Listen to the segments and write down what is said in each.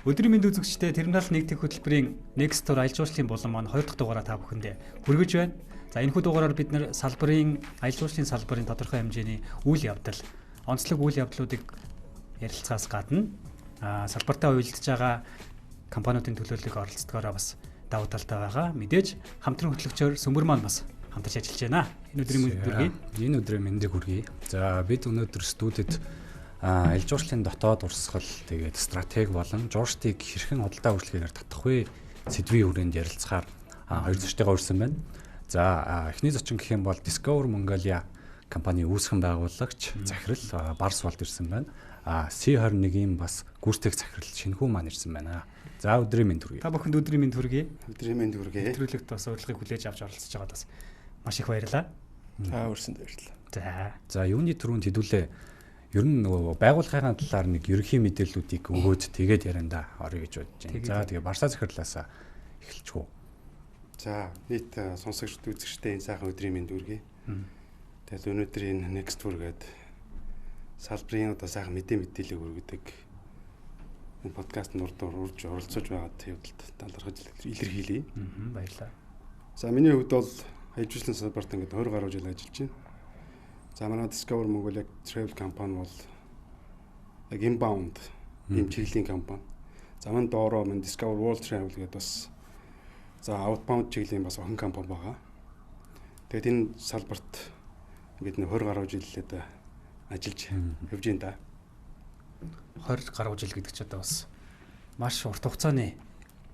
Өдрийн мэнд үзэгчдээ Терминал 1 дэх хөтөлбөрийн Next Tour аялал жуулчлалын булан маань 2 дахь дугаараа та бүхэндээ хүргэж байна. За энэхүү дугаараар бид нэр салбарын аялал жуулчлалын салбарын тодорхой хэмжээний үйл явдал, онцлог үйл явдлуудыг ярилцахаас гадна салбартаа уялдж байгаа компаниудын төлөөллөг оролцдогоороо бас давуу талтай байгаа. Мэдээж хамтран хөтлөгчөөр Сөмбөр маань бас хамтарч ажиллаж байна. Энэ өдрийн мэндийг хүргэе. За бид өнөөдөр студид аялал жуулчлалын дотоод урсгал тэгээд стратеги болон жуулчдыг хэрхэн худалдаа үйлчлэгээр татах вэ сэдвийн хүрээнд ярилцахаар хоёр зочдойгоо урьсан байна. За эхний зочин гэх юм бол Discover Mongolia компани үүсгэн байгуулагч захирал Барс болд ирсэн байна. C21-ийн бас гүйцэтгэх захирал Шинхүү маань ирсэн байна. За өдрийн мэнд хүргэе. Та бүхэнд өдрийн мэнд хүргэе. Өдрийн мэнд хүргэе. Нэвтрүүлэгт бас урилгыг хүлээж авч оролцож байгаад бас маш их баярлалаа. За өрсөнд баярлалаа. За юуны түрүүнд хэдүүлээ ер нь нөгөө байгууллагын талаар нэг ерөнхий мэдээллүүдийг өгөөд тэгээд ярианда орё гэж бодож байна. За тэгээ Барсаа захирлаасаа эхэлчихв. За нийт сонсогчд үзэгчдээ энэ сайхан өдрийн мэнд хүргэе. Тэгээд өнөөдрийн Next Tour гэдэг салбарын одоо сайхан мэдээлэл өргөдөг энэ подкастт урьж оролцож байгаа хэвдэлд талархаж илэрхийлье. Баярлалаа. За миний хувьд бол аялал жуулчлалын салбарт ингээд 20 гаруй жил ажиллаж байна. За манай Discover Mongolia Travel компани бол яг inbound юм чиглэлийн компани. За манай доороо манай Discover World Travel гэдэг бас за outbound чиглэлийн бас охин компани байгаа. Тэгээд энэ салбарт бид 20 гаруй жилээд ажиллаж явж байна да. 20 гаруй жил гэдэг ч одоо бас маш урт хугацааны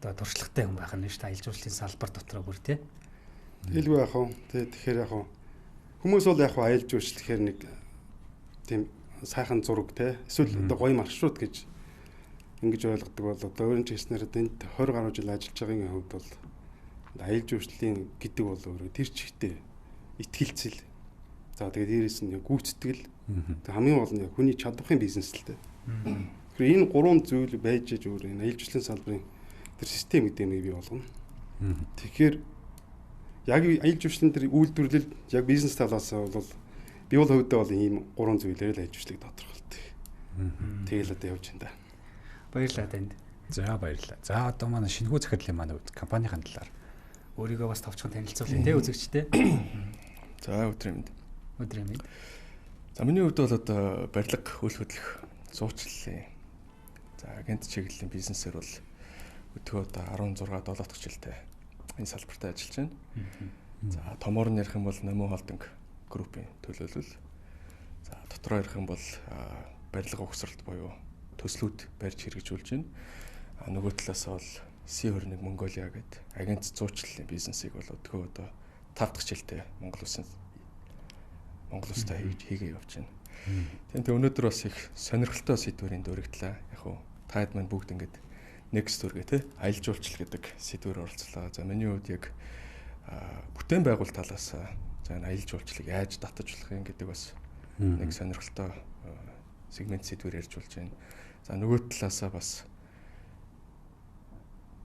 одоо туршлагатай хүн байх нь шүү дээ. Аялал жуулчлалын салбар дотроо бүр тий. Хэлгүй яах вэ? Тэгэхээр яах вэ? Хүмүүс бол яг аялал жуулчлалхээр нэг тийм сайхан зураг те эсвэл одоо гоё маршрут гэж ингэж ойлгодог бол одоо өөрийн чиглэснээр энд 20 гаруй жил ажиллаж байгаагийн хувьд бол аялал жуулчлалын гэдэг бол өөрөө тэр чигтээ итгэлцэл. За тэгээд дээрээс нь гүйцэтгэл хамгийн гол нь хүний чадварын бизнес л те. Тэгэхээр энэ гурван зүйл байж өөр энэ аялал жуулчлалын салбарын тэр систем гэдэг юм бий болгоно. Тэгэхээр яг аялал жуулчлалын тэр үйлдвэрлэл яг бизнес талаас бол би бол хувьдаа бол ийм гурван зүйлээр л аялал жуулчлалыг тодорхойлдог. Тэгэл одоо явж байна да. Баярлалаа танд. За баярлалаа. За одоо манай Шинхүү захирлын маань компанийн талаар өөрийгөө бас товчхон танилцуулъя тий үзэгчтэй. За өдрийн мэнд. Өдрийн мэнд. За миний хувьд бол одоо барилга хөл хөдлөх зуучлалын за агент чиглэлийн бизнесээр бол өдгөө одоо 16 7 дахь жилдээ энэ салбарт ажиллаж байна. За томоор нь ярих юм бол Номо холдинг группийн төлөөлөл. За дотроо ярих юм бол барилга угсралт буюу төслүүд барьж хэрэгжүүлж байна. Нөгөө талаас бол C21 Mongolia гэдэг агент зуучлалын бизнесийг бол өдгөө одоо 5 дахь жилдээ Монгол улстай хийгээ явж байна. Тэгээд өнөөдөр бас их сонирхолтой сэдвэрийн дөрөгдлээ. Яг уу таад маань бүгд ингээд Next Tour гэх те аялал жуулчлал гэдэг сэдвээр оролцлоо. За миний хувьд яг бүтээн байгуул талаас за аялал жуулчлалыг яаж татаж болох юм гэдэг бас нэг сонирхолтой сегмент сэдвээр ярьж болж байна. За нөгөө талаасаа бас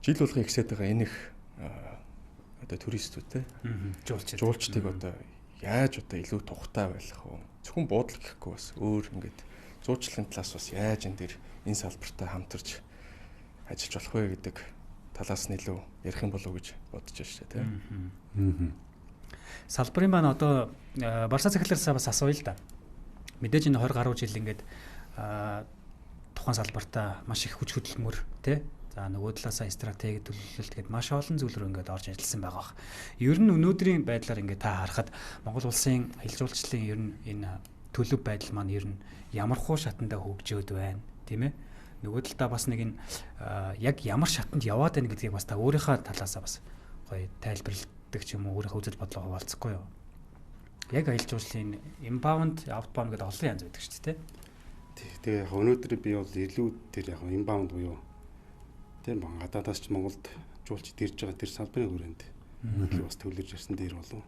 жил болгон ихсээд байгаа энэ их одоо туристүүд те жуулчдыг одоо яаж одоо илүү тухтай байх вэ? Зөвхөн буудлага гэхгүй бас өөр ингээд зуучлалын талаас бас яаж энэ энэ салбартаа хамтарч ажиллаж болох вэ гэдэг талаас нь илүү ярих юм болов уу гэж бодож байна шүү дээ тийм. Салбарын маань одоо Барсаа захирлаасаа бас асууя л да. Мэдээж энэ 20 гаруй жил ингээд тухайн салбартаа маш их хүч хөдөлмөр тий. За нөгөө талаасаа стратеги төлөвлөлт гэдээ маш олон зүйлрүү ингээд орж ажилласан байгаа. Ер нь өнөөдрийн байдлаар ингээд та харахад Монгол улсын аялал жуулчлалын ер нь энэ төлөв байдал маань ер нь ямар хуу шатандаа хөгжөөд байна тийм ээ. Нөгөө талдаа бас нэг энэ яг ямар шатанд яваад байна гэдгийг бас та өөрийнхөө талаасаа бас гоё тайлбарладаг ч юм уу өөрийнхөө үзэл бодлого хуваалцахгүй юу? Яг аялал жуулчлалын inbound, outbound гэдэг олон янз байдаг шүү дээ. Тэгээ яг өнөөдөр би бол илүү тэр яг inbound буюу тийм гадаадаас ч Монголд жуулч ирж байгаа тэр салбарын хүрээнд бас төвлөрж ирсэн дээр болов.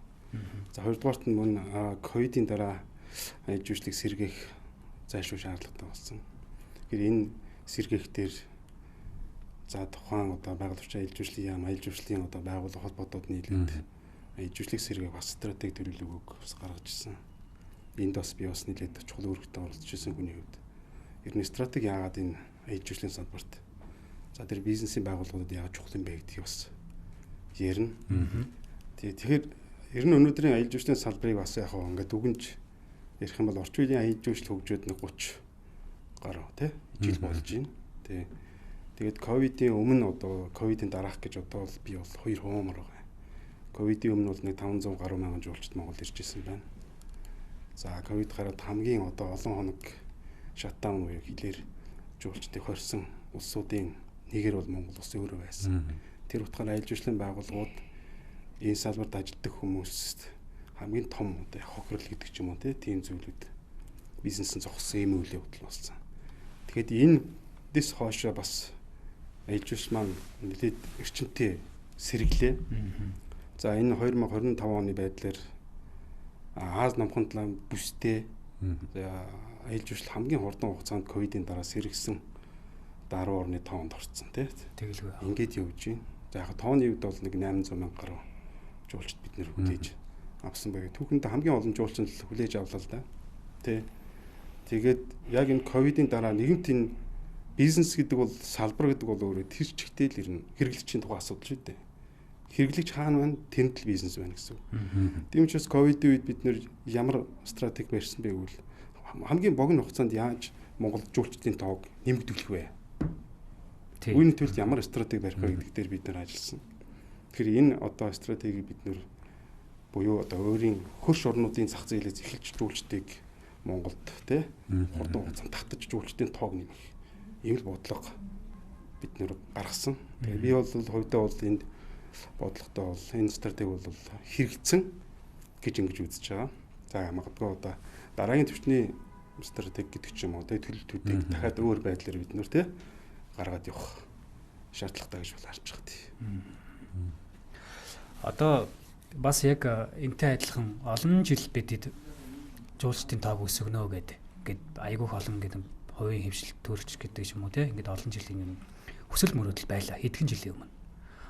За хоёрдугаарт нь мөн ковидын дараа аялал жуулчлалыг сэргээх зайлшгүй шаардлагатай болсон. Тэгэхээр энэ сэргээх дээр за тухайн одоо байгууллагч аялал жуулчлалын яам аялал жуулчлалын одоо байгууллага холбоотууд нийлээд аялал жуулчлалыг сэргээх бас стратеги төлөвлөгөөг бас гаргаж ирсэн. Энд бас би бас нэлээд чухал үүрэгтэй оролцож ирсэн хүний хувьд. Ер нь стратеги яагаад энэ аялал жуулчлалын салбарт За тэр бизнесийн байгууллагуудад яаж чухал юм бэ гэдгийг бас ярина. Тэгэхээр ер нь өнөөдрийн аялал жуулчлалын салбарыг бас яг ингээд дүгнж ярих юм бол орчин үеийн аялал жуулчлал хөгжөөд нэг 30 гаруй тий жил болж байна. Тэгээд ковидын өмнө одоо ковидын дараах гэж одоо би бол 2 хуумар байгаа. Ковидын өмнө бол нэг 500 гаруй мянган жуулчид Монгол ирж ирсэн байна. За ковид гараад хамгийн одоо олон хоног шатдаун үеэр хилээр жуулчдыг хорьсон улсуудын нэгээр бол Монгол улс өөрөө байсан. Тэр утгаараа аялал жуулчлалын байгууллагууд энэ салбарт ажилладаг хүмүүст хамгийн том одоо хохирол гэдэг ч юм уу тийм зүйлүүд бизнесийн зогссон юм үйл явдал болсон. Тэгэхэд энэ дэс хоошоо бас аялал жуулчлал маань нэлээд эрчимтэй сэргэлээ. За энэ 2025 оны байдлаар Аз намхан талаа бүстэй аялал жуулчлал хамгийн хурдан хугацаанд ковидын дараа сэргсэн 10.5 онд орсон тийм. Тэгэлгүй. Ингээд явж байна. За яг тооны үед бол нэг 800 мянга гаруй жуулчд бид нэр хүлээж авсан байгаад түүхэндээ хамгийн олон жуулчин л хүлээж авлаа л да. Тэ. Тэгээд яг энэ ковидын дараа нэгэнт энэ бизнес гэдэг бол салбар гэдэг бол өөрөө тэр чигтэл ирнэ. Хэрэглэгчийн тухай асуудал шүү дээ. Хэрэглэгч хаана байна? Тэнд л бизнес байна гэсэн үг. Тийм учраас ковидын үед бид нэр ямар стратеги барьсан бэ гэвэл хамгийн богино хугацаанд яаж Монгол жуулчдын тоог нэмэгдүүлэх вэ? Үүний төлд ямар стратеги барих вэ гэдэг дээр бид нэр ажилласан. Тэгэхээр энэ одоо стратегийг бид нэр буюу одоо өөрийн хөрш орнуудын зах зээлээс эхэлж жуулчдыг Монголд тий хурдан хугацаанд татаж жуулчдын тоог нэмэх ийм л бодлого бид нэр гаргасан. Тэгээ би бол хувьдаа бол энд бодлоготой бол энэ стратеги бол хэрэгцсэн гэж ингэж үзэж байгаа. За магадгүй одоо дараагийн төвчний стратеги гэдэг ч юм уу тий төлөвлөлтүүдийг дахиад өөр байдлаар бид нэр тий гаргаад явах шаардлагатай гэж бол харж байгаа тий. Одоо бас яг энтэй адилхан олон жил бидэд жуулчдын тоог өсгөнө гэдэг айгүйх олон гэдэг хувийн хөвшил төрч гэдэг юм уу те ингээд олон жилийн хүсэл мөрөөдөл байлаа хэдхэн жилийн өмнө.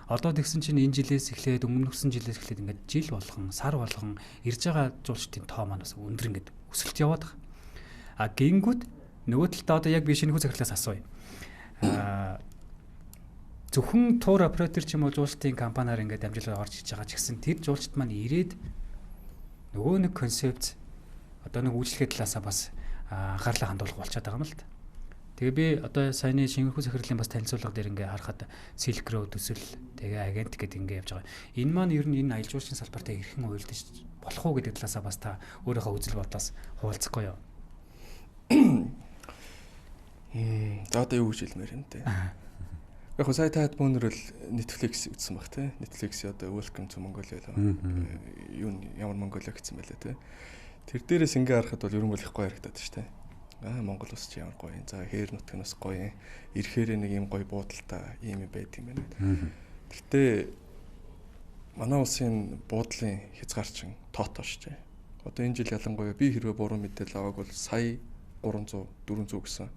Одоо тэгсэн чинь энэ жилээс эхлээд өмнөхсөн жилээс эхлээд ингээд жил болгон сар болгон ирж байгаа жуулчдын тоо маань бас өндөр ингээд өсөлт яваад байгаа. А гингүүд нөгөө талдаа одоо яг би шинэ хүү захирлаас асууя. Зөвхөн тур оператор ч юм уу жуулчдын компаниар ингээд амжилтаар орж иж байгаа ч гэсэн тэр жуулчд маань ирээд нөгөө нэг концепт одоо нэг үйлчлэгээ талаасаа бас анхаарлаа хандуулах болчиход байгаа юм л та. Тэгээ би одоо саяны шингэхүү захирлын бас танилцуулга дээр ингээд харахад Silk Road төсөл тэгээ агент гэдэг ингээд явж байгаа. Энэ маань ер нь энэ аялал жуулчлалын салбартай хэрхэн уялдаж болох уу гэдэг талаасаа бас та өөрийнхөө үзэл бодлоос хуваалцахгүй юу? За одоо юу гэж хэлмээр юм те. Яг хөө сая таад бөөнөр л Netflix үзсэн баг те. Netflix-ийн одоо Welcome to Mongolia юу ямар Mongolia гэсэн байлаа те. Тэр дээрээс ингээ харахад бол ерөн бол их гоё харагдаад шүү дээ. Монгол ус чи ямар гоё юм. За хээр нутг нь бас гоё юм. Ирэхээр нэг юм гоё буудалтай юм байд юм байна. Гэхдээ манай улсын буудлын хязгаарчин тоотоо шүү дээ. Одоо энэ жил ялангуяа би хэрвээ буруу мэдээлэл авааг бол сая 300 400 гэсэн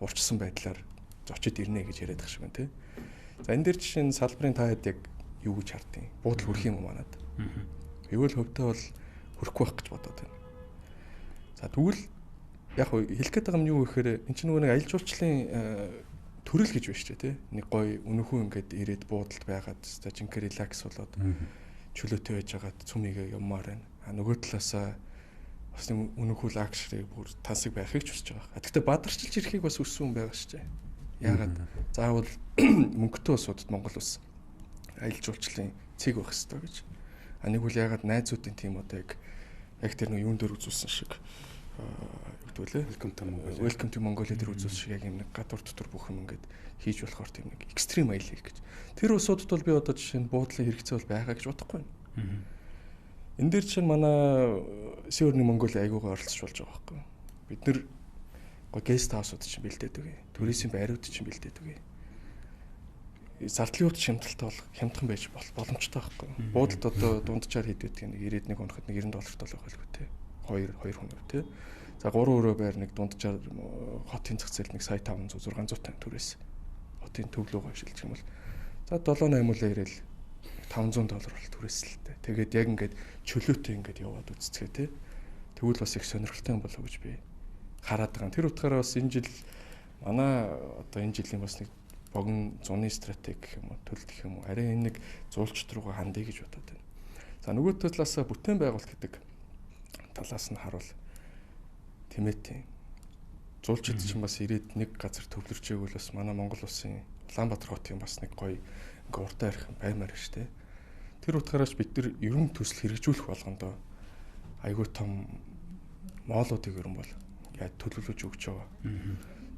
урчсан байдлаар зочид ирнэ гэж яриад байгаа шиг байна тий. За энэ дээр жишээ нь салбарын таад яг юу гэж хардیں۔ Буудал хүрх юм уу манад? Эвэл хөвдөө бол хүрхгүй байх гэж бодоод байна. За тэгвэл яг хэлэх гээд байгаа юм юу гэхээр эн чинь нөгөө нэг аялал жуулчлалын төрөл гэж байна шүү дээ тий. Нэг гоё өнөхөө ингээд ирээд буудалд байгаад та жинхэнэ релакс болоод чөлөөтэй байж байгаад цүмийгээ юммаар байна. Нөгөө талаасаа бас нэг өнөхөө лакшрыг бүр тансаг байхыг ч хүсэж байгаа. Гэхдээ бадарчилж ирэхийг бас хүссэн хүн байгаа шүү дээ. Ягаад заавал мөнгөтэй улсуудад Монгол улс аялал жуулчлалын цэг байх хэрэгтэй гэж. Нэг үл ягаад найзуудын тим одоо яг тэр нэг юун дээр үзүүлсэн шиг хэвдүүлээ. Welcome to Mongolia дээр үзүүлсэн шиг яг юм нэг гадуур дотор бүх юм ингээд хийж болохоор тийм нэг экстрим аялал хийх гэж. Тэр улсуудад бол би одоо жишээ нь буудлын хэрэгцээ бол байгаа гэж бодохгүй байна. Энэ дээр чинь манай Северний Монголиа айгуугаа оролцож болж байгаа байхгүй. Бид нэр гест хаусууд чинь бэлдээд үгүй. Туризм байрууд чинь бэлдээд үгүй. Зардлын урд хямдталтай бол хямдхан байж боломжтой байхгүй. Буудалд одоо дунджаар хийдэг нэг 91 хоноход нэг $90 болох байлгүй те. 2 хүн те. За 3 өрөө байр нэг дунджаар хотын зах зээл нэг сая 500 650 төгрөөс. Хотын төвлөгөө шилжих юм бол за 7-8 мөлөө ирээл $500 бол түрээсэлтэй. Тэгээд яг ингээд чөлөөтэй ингээд яваад үзцгээ те. Тэгвэл бас их сонирхолтой юм болов гэж би хараад байгаа. Тэр утгаараа бас энэ жил манай одоо энэ жилийн бас нэг богино зуны стратеги гэх юм уу, төлөлт гэх юм уу, арай энэ нэг зуулчт руугаа хандъя гэж бодоод байна. За нөгөө талаас бүтээн байгуулалт гэдэг талаас нь харуул тэмээтэй. Зуулчид ч бас ирээд нэг газар төвлөрч ивэл бас манай Монгол улсын Улаанбаатар хотын бас нэг гоё ингээ уртаа ярих баймаар штэ. Тэр утгаараас бид нар ерөн төсөл хэрэгжүүлэх болгондоо айгүй том моолуудыг ерөн бол яаж төлөвлөж өгч байгаа.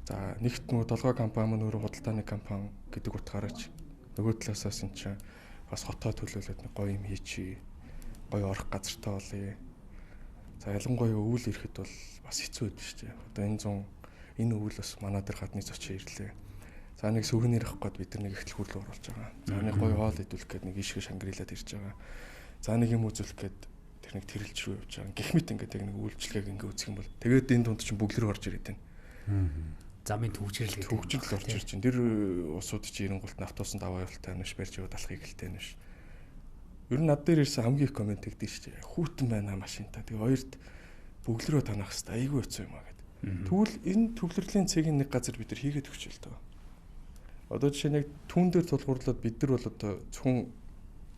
За нэгт нөгөө долгой компани маань өөрөө худалдааны компани гэдэг утгаараач нөгөө талаасаас эн чинь бас хотоо төлөөлөд нэг гоё юм хийчи, гоё орох газартай болъё. За ялангуяа өвөл ирэхэд бол бас хэцүү байдаг шүү дээ. Одоо энэ өвөл бас манай дээр гадны зочин ирлээ. За нэг сүгнэр авах гээд бид нар нэг ихтэл хүрлээ оруулж байгаа. За нэг гоё хоол идүүлэх гээд нэг ишгэ шангрилаад ирж байгаа. За нэг юм үзүүлэх гээд тэр нэг тэрэлж рүү явж байгаа. Гэх мэт ингээд яг нэг үйлчлэгийг ингээд үзэх юм бол тэгээд энэ дунд чинь бүглэр орж ирээд байна. Замын төвчрэл гэдэг. Төвчрэл орж ирж байна. Тэр усууд чинь ирэнгуут автобусанд аваа явуултаа нэш барьж яваад алахыг хэлтэй нэш. Ер нь над дээр ирсэн хамгийн их комент гэдэг шүү дээ. Хүүтэн байна машинтаа. Тэгээ хоёрт бүглэрөө танах хэвээр айгүй хэцүү юм аа гэдэг. Тэгвэл энэ төвлөрлийн цэгийн нэг газар бид нар хийгээд өгч л дөө. Одоо жишээ нь яг түүн дээр тулгуурлаад бид нар бол одоо зөвхөн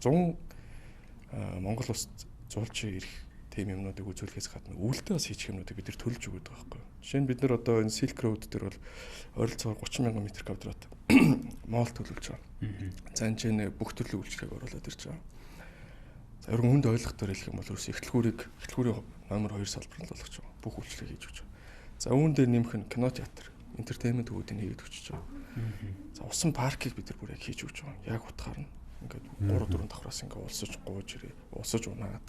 100 Монгол улсад зуулж ирэх тийм юмнуудыг үзүүлэхээс гадна өвөлдөө бас хийчих юмнуудыг бид нар төлж өгöd байгаа байхгүй. Жишээ нь бид нар одоо энэ Silk Road дээр бол ойролцоогоор 30,000 м2 моол төлөвлөж байгаа. За энэ чинь бүх төрлийн үйлчлэгийг оруулаад ирж байгаа. За ер нь хүнд ойлгохоор хэлэх юм бол ерөөс эхлэлгүүрийн номер 2 салбар нь болгож байгаа. Бүх үйлчлэгийг хийж өгч байгаа. За үүн дээр нэмэх нь кино театр, entertainment хүүдийг хийгээд өгч байгаа. За усан паркийг бид нар бүр яг хийж өгч байгаа. Яг утгаар нь ингээд 3-4 давхраас ингээд улсаж гууж ирээ, улсаж унаад.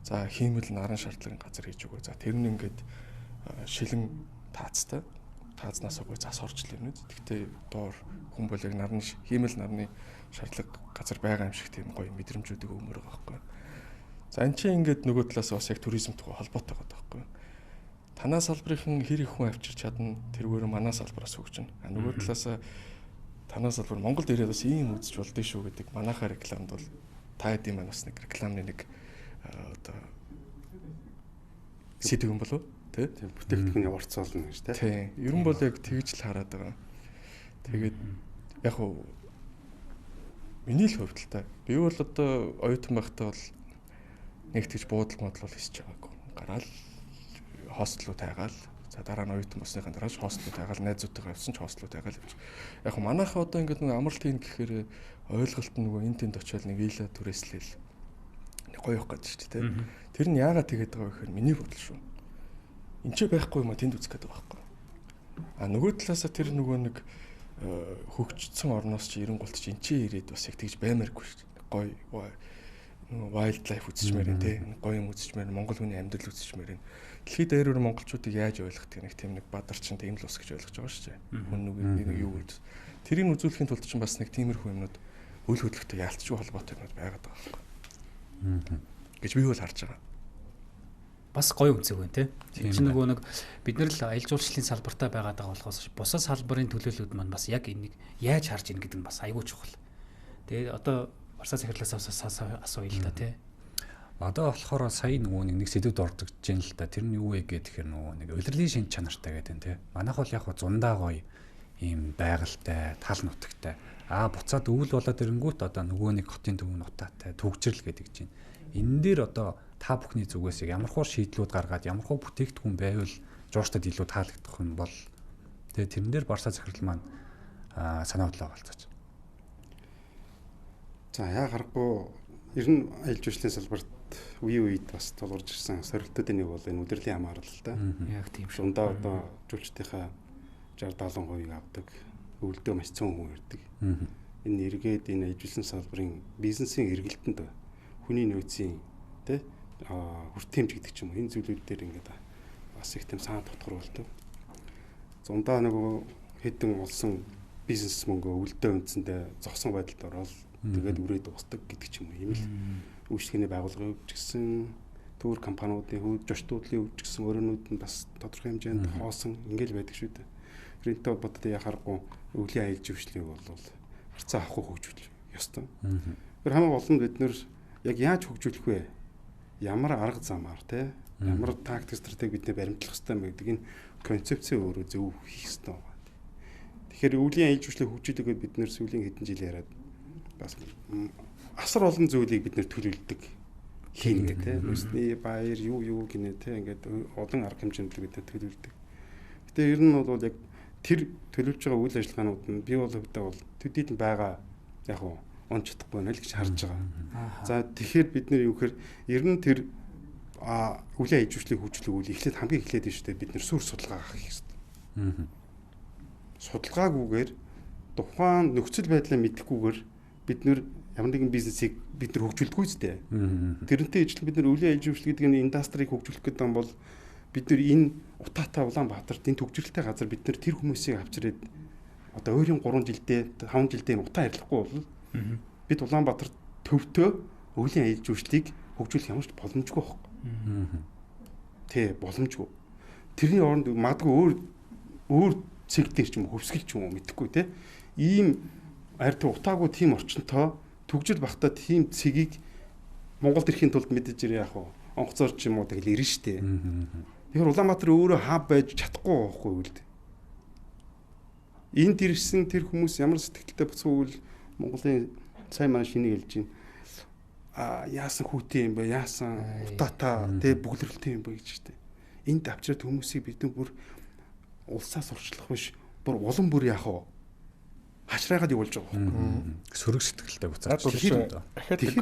За хиймэл наран шаардлагын газар хийж өгөө. За тэр нь ингээд шилэн таацтай. Таазнаас үгүй зас орж л юм. Гэхдээ доор хүн бол яг нарны хиймэл нарны шаардлага газар байгаа юм шиг тийм гоё мэдрэмжүүдийг өмөр байгаа байхгүй. За эн чинь ингээд нөгөө талаас бас яг туризмтэй холбоотой байгаа байхгүй. Танаа салбарын хэр их хүн авчирч чадна тэргээр манай салбараас хөгжинэ. А нөгөө талаас танаа салбар Монголд ирээд бас ийм үзэж болдгийг шүү гэдэг манайхаа рекламд бол та хэдийн маань бас нэг рекламны нэг одоо сэдв юм болов тий? Бүтээгдэхүүний орцоолно гэж тий. Тий. Ер нь бол яг тэгж л хараад байгаа. Тэгээд яг хуу миний л хувьд л та. Би бол одоо оюутан байхдаа бол нэг тэгж буудал модлол хийж байгаагүй. Гараал хостелуу тайгаал. За дараа нь оюутан болсныхаа дараа хостелуу тайгаал, найзуудтайгаа явсан ч хостелуу тайгаал явж. Яг хуу манайхаа одоо ингээд нэг амралт хийн гэхээр ойлголт нь нөгөө энэ тэнд очиод нэг вилла түрээслэл нэг гоё явах гэж шүү дээ. Тэр нь яагаад тэгээд байгаа вэ гэхээр миний бодол шүү. Энд ч байхгүй юм а тэнд үзэх гэдэг байхгүй. А нөгөө талаасаа тэр нөгөө нэг хөгжсөн орноос чи эренгуульт чи энэ ч ирээд бас яг тэгж баймааргүй шүү дээ. Гоё нөгөө wild life үзчихмээр энэ тий. Гоё юм үзчихмээр Монгол хүний амьдрал үзчихмээр энэ. Дэлхийд даяараар монголчуудыг яаж ойлгох нэг тийм нэг бадарчин тийм л ус гэж ойлгож байгаа шүү дээ. Хүн нэг юу гэж. Тэрийг үзүүлэхийн тулд чинь бас нэг тиймэрхүү юмнууд үйл хөдлөлтөй яалтчгүй холбоотой юмуд байгаад байгаа байхгүй. Гэж би бол харж байгаа. Бас гоё үнцэг байна тий. Чи нөгөө нэг бид нар л аялал жуулчлалын салбартаа байгаад байгаа болохоос бусад салбарын төлөөллүүд маань бас яг энийг яаж харж ийн гэдэг нь бас аягүй чухал. Тэгээ одоо Барсаа захирлаас асууя л да тий. Одоо болохоор сая нөгөө нэг сэдвүүд орж ийн л да. Тэр нь юу вэ гэхээр нөгөө нэг улирлын шин чанартай гэдэг нь тий. Манайх бол яг зундаа гоё ийм байгальтай, тал нутагтай. Буцаад өвөл болоод ирэнгүүт одоо нөгөө нэг хотын төв нутаатай төгжрөл гэдэг чинь. Энэ дээр одоо та бүхний зүгээс ямархуу шийдлүүд гаргаад ямархуу бүтээгдэхүүн байвал жуурчдад илүү таалагдах юм бол тэгээ тэрэн дээр Барсаа захирал маань санаа бодлоо болцооч. За яа гарахгүй ер нь аялал жуулчлалын салбарт үед бас тулгарч ирсэн сорилтуудын нэг бол энэ удирдлагын хамаарал л да. Яг тийм шүү. Дундаа одоо жуулчдынхаа 60-70% авдаг. Өвөлдөө маш цөөн хүн ирдэг. Энэ эргээд энэ аялал жуулчлалын салбарын бизнесийн эргэлтэнд хүний нөөцийн тэ хүртээмж гэдэг ч юм уу энэ зүйлүүд дээр ингээд бас их тийм саан дотгор болдог. Зундаа нөгөө хэдэн улсын бизнес мөнгө өвөлдөө үндсэндээ зогсон байдалд ороод тэгээд үрээд дуустдаг гэдэг ч юм уу. Ийм л үйлчлэгээний байгууллагын хувьд ч гэсэн төвөр компаниудын хувьд, журчдуудлын хувьд ч гэсэн өөрөөнүүд нь бас тодорхой хэмжээнд хоосон ингээл байдаг шүү дээ. Тэрнтэй боддоо яхахгүй өвлийн аялал жуулчлалыг бол харьцаа авахгүй хөгжүүл ёстой. Тэр хамгийн гол нь бид нэр яг яаж хөгжүүлэх вэ? Ямар арга замаар те ямар тактик стратеги бидний баримтлах хэрэгтэй юм гэдэг энэ концепцийн өөрөө зөв хийх хэрэгтэй байна. Тэгэхээр өвлийн аял жуулчлалыг хөгжүүлэхэд бид нэр сүүлийн хэдэн жил яриад бас асар олон зүйлийг бид нэр төлөвлөдөг хийнэ тий. Өсний баяр юу гинэ тий ингээд олон арга хэмжээнд бид төлөвлөдөг. Гэтэ ер нь бол яг тэр төлөвлөж байгаа үйл ажиллагаанууд нь би бол өвдөө бол төдийд нь байгаа яг он чадахгүй байна л гэж харж байгаа. За тэгэхээр бид нэр юу гэхээр ер нь тэр өвлийн аял жуулчлалыг хөгжүүлэх үйл эхлээд хамгийн эхлээд нь шүү дээ бид нэр суурь судалгаа авах хэрэгтэй. Судалгаагүйгээр тухайн нөхцөл байдлаа мэдэхгүйгээр бид нэр ямар нэгэн бизнесийг бид нар хөгжүүлдэггүй зү. Тэрнтэй ижилхэн бид нар өвлийн аял жуулчлал гэдэг нь индустрийг хөгжүүлэх гэдэг юм бол бид нар энэ Утаатай Улаанбаатарт энэ төгжрөлтэй газар бид нар тэр хүмүүсийг авчирээд одоо өөрийн 3 жилдээ 5 жилдээ утаа арилахгүй бол бид Улаанбаатарт төвтөө өвлийн аял жуулчлалыг хөгжүүлэх ямар ч боломжгүй байхгүй. Тэ боломжгүй. Тэрний оронд магадгүй өөр сектор ч юм уу хөвсгөл ч юм уу мэдэхгүй те. Ийм ард утаагүй тийм орчинтой төгжил багтаа тийм цэгийг Монголд ирэхийн тулд мэдээж яг онцгой ч юм уу тэгэл ирнэ штэ. Тэгэхээр Улаанбаатар өөрөө хаб байж чадахгүй байхгүй юу л. Энд ирсэн тэр хүмүүс ямар сэтгэлтэй буцвал Монголын сайн маань шинийг хэлж байна. Яасан хүүтэй юм бэ? Яасан утаатай тэ бүглэрэлтэй юм бэ гэж штэ. Энд авчирд хүмүүсийг бид бүр улсаас урчлах биш бүр улам бүр яах вэ? Хашраагаад явуулж байгаа байхгүй. Сөрөг сэтгэлтэй буцаач. Тэгэхээр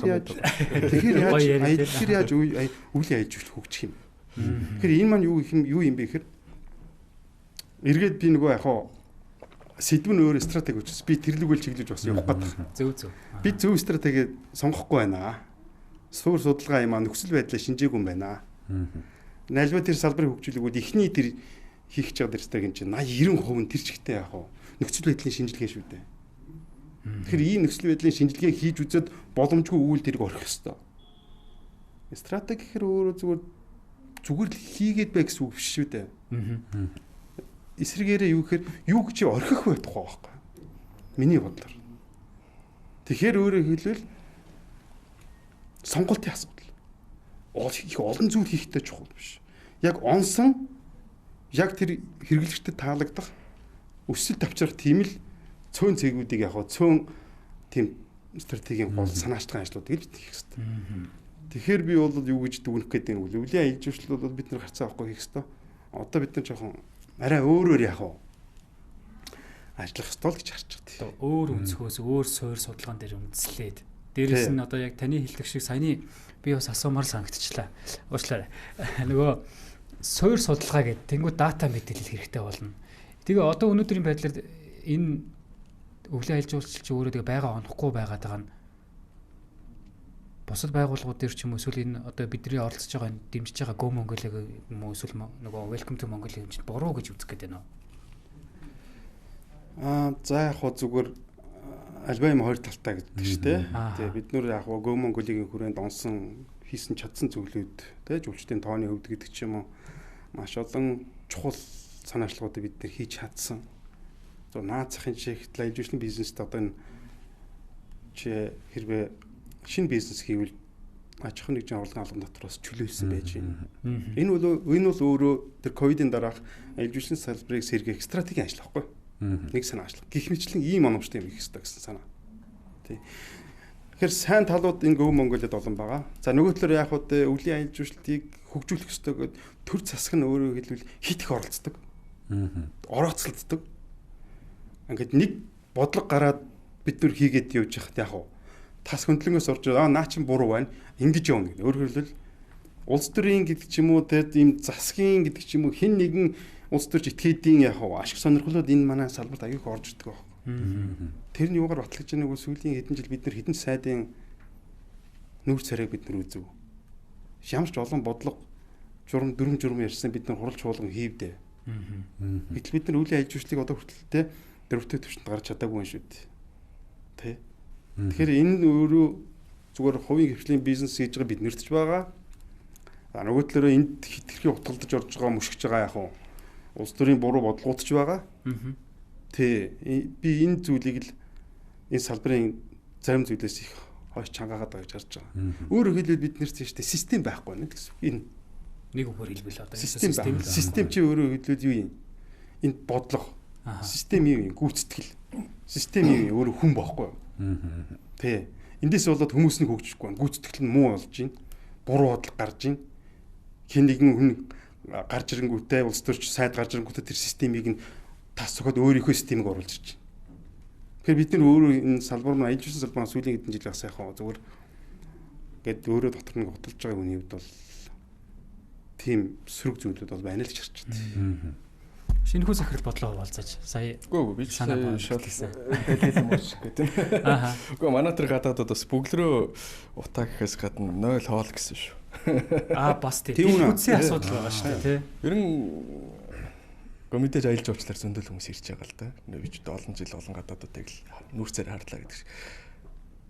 яаж өвлийн аял жуулчлал хөгжих юм. Тэгэхээр энэ маань юу юм бэ гэхээр эргээд би нөгөө яах вэ? Сэдв нь өөр стратеги учраас би тэрлэгэл чиглэж бас явах гэдэг. Би зөв стратеги сонгохгүй байна. Суур судалгаа юм нөхцөл байдлаа шинжээгүй юм байна. Найлбаа тэр салбарын хөгжүүлэгүүд эхний тэр хийх гэж байгаа стратеги чинь 80-90% нь тэр чигтээ яах вэ? Нөхцөл байдлын шинжилгээ шүү дээ. Тэгэхээр ийм нөхцөл байдлын шинжилгээ хийж үзээд боломжгүй үйл тэрэг орох ёстой. Стратеги гэхээр өөрөө зүгээр л хийгээд бай гэсэн үг биш шүү дээ. Эсрэгээрээ юу гэхээр юу гэж орхих байх тухай байхгүй. Миний бодлоор. Тэгэхээр өөрөөр хэлбэл сонголтын асуудал. Их олон зүйл хийхтэй чухал биш. Яг онсон яг тэр хэрэглэгчдэд таалагдах өсөлт авчрах тийм л цөөн цэгүүдийг яг цөөн тийм стратегийн гол санаачлагын ажлуудыг л хийх хэрэгтэй. Тэгэхээр би бол юу гэж дүгнэх гэдэг юм бол өвлийн аял жуулчлал бол бид нар гарцаа авахгүй хийх хэрэгтэй. Одоо бид нар жоохон арай өөрөөр яах вэ? Ажиллах ёстой л гэж харж байна. Өөр өнцгөөс өөр суурь судалгаан дээр үндэслээд дээрээс нь одоо яг таны хэлдэг шиг саяны би бас асуумаар санагдчихлаа. Уучлаарай. Нөгөө суурь судалгаа гэдэг тэнгуү дата мэдээлэл хэрэгтэй болно. Тэгээ одоо өнөөдрийн байдлаар энэ өвлийн аял жуулчлал чи өөрөө тэгээ байгаа онохгүй байгаад байгаа нь бусад байгууллагууд дээр ч юм уу эсвэл энэ одоо бидний оролцож байгаа дэмжиж байгаа Go Mongolia юм уу эсвэл нөгөө Welcome to Mongolia юм чинь буруу гэж үзэх гээд байна уу? За яг хоо зүгээр альва юм хоёр талтай гэдэг шүү дээ. Тэгээ бид нөр яг Go Mongolia-гийн хүрээнд онсон хийсэн чадсан зүйлүүд тэ жуулчдын тооны хөвд гэдэг ч юм уу маш олон чухал санаачлагуудыг бид нэр хийж чадсан. За наад захын чигт аял жуулчлалын бизнест одоо энэ чи хэрвээ шинэ бизнес хийвэл аж ахуйн нэгжийн орлогын албан дотроос чөлөөлсөн байж байна. Энэ бол өөрөө тэр ковидын дараах аял жуулчлалын салбарыг сэргээх стратегийн ажил байхгүй. Нэг санаа ажиллах. Гэх мэтлэн ийм оновчтой юм хийх хэрэгтэй гэсэн санаа. Тий. Тэгэхээр сайн талууд энэ Go Mongolia-д олон байгаа. За нөгөө талаар яг хөө өвлийн аял жуулчлалыг хөгжүүлэх ёстой гэдэг төр засаг нь өөрөө хэлбэл хит их оролцдог. Орооцолддог. Ингээд нэг бодлого гараад бид нар хийгээд явж яхад яг хөө тас хөндлөнгөөс орж наа чин буруу байна. Ингэж явна гэдэг. Өөрөөр хэлбэл улс төрийн гэдэг ч юм уу те ийм засгийн гэдэг ч юм уу хэн нэгэн улс төрч этгээдийн яг ашиг сонирхлууд энэ манай салбарт аяг их орж ирдэг байна. Тэр нь юугаар батлаж байгааг нь сүүлийн хэдэн жил бид нар хэдэн сайдын нүүр царайг бид нар үзв. Ямар ч олон бодлого дүрм ярьсан бид нар хурал чуулган хийвдээ. Гэтэл бид нар өвлийн аял жуулчлалыг одоо хүртэл те дөрөвтэй төвчөнд гарч чадаагүй юм шүү дээ. Тэ. Тэгэхээр энэ өөрөө зүгээр хувийн хвшлийн бизнес хийж байгаа бид нэртж байгаа. Нөгөө талаараа энд хитрхи утгалдаж орж байгаа мөшгөж байгаа яг улс төрийн буруу бодлогоудч байгаа. Тэ. Би энэ зүйлийг л энэ салбарын зарим зүйлээс их хойш чангаагаад байгаа гэж харж байгаа. Өөрөөр хэлбэл бид нэр тийштэй систем байхгүй нэ гэсэн. Энэ нэг үгээр хэлбэл одоо систем чи өөрөө хэлбэл юу юм? Энэ бодлого Систем юм гүйцэтгэл. Систем юм өөр хүн боохгүй юу? Тэ. Эндээс болоод хүмүүс нэг хөгжихгүй байна. Гүйцэтгэл нь муу болж байна. Буруу бодлого гарч байна. Хэн нэгэн хүн гарч ирэнгүүтээ улс төрч сайд гарч ирэнгүүтээ тэр системийг нь тас цохоод өөрийнхөө системийг оруулж ирж байна. Тэгэхээр бид нар өөрөө энэ салбар маань аялал жуулчлалын салбар сүүлийн хэдэн жил бас яхаа зүгээр гээд өөрөө дотор нэг готолж байгаа хүний хувьд бол тийм сөрөг зүйлүүд бол байна л ч харч байна. Шинэхүү захирал бодлоо хуваалцаач. Сая Үгүй би санаа шалсан. Дэлгэл юм шиг гэдэг. Ааха. Үгүй манай тэр гадаадад бас бүглэрөө утаа гэхээс гадна 0 хоол гэсэн шүү. Бас тийм үсгийн асуудал байгаа шүү дээ, тий. Ер нь мэдээж аялал жуулчлалаар зөндөл хүмүүс ирж байгаа л да. Би ч олон жил олон гадаадуудыг л нүүрсээр харлаа гэдэг шиг.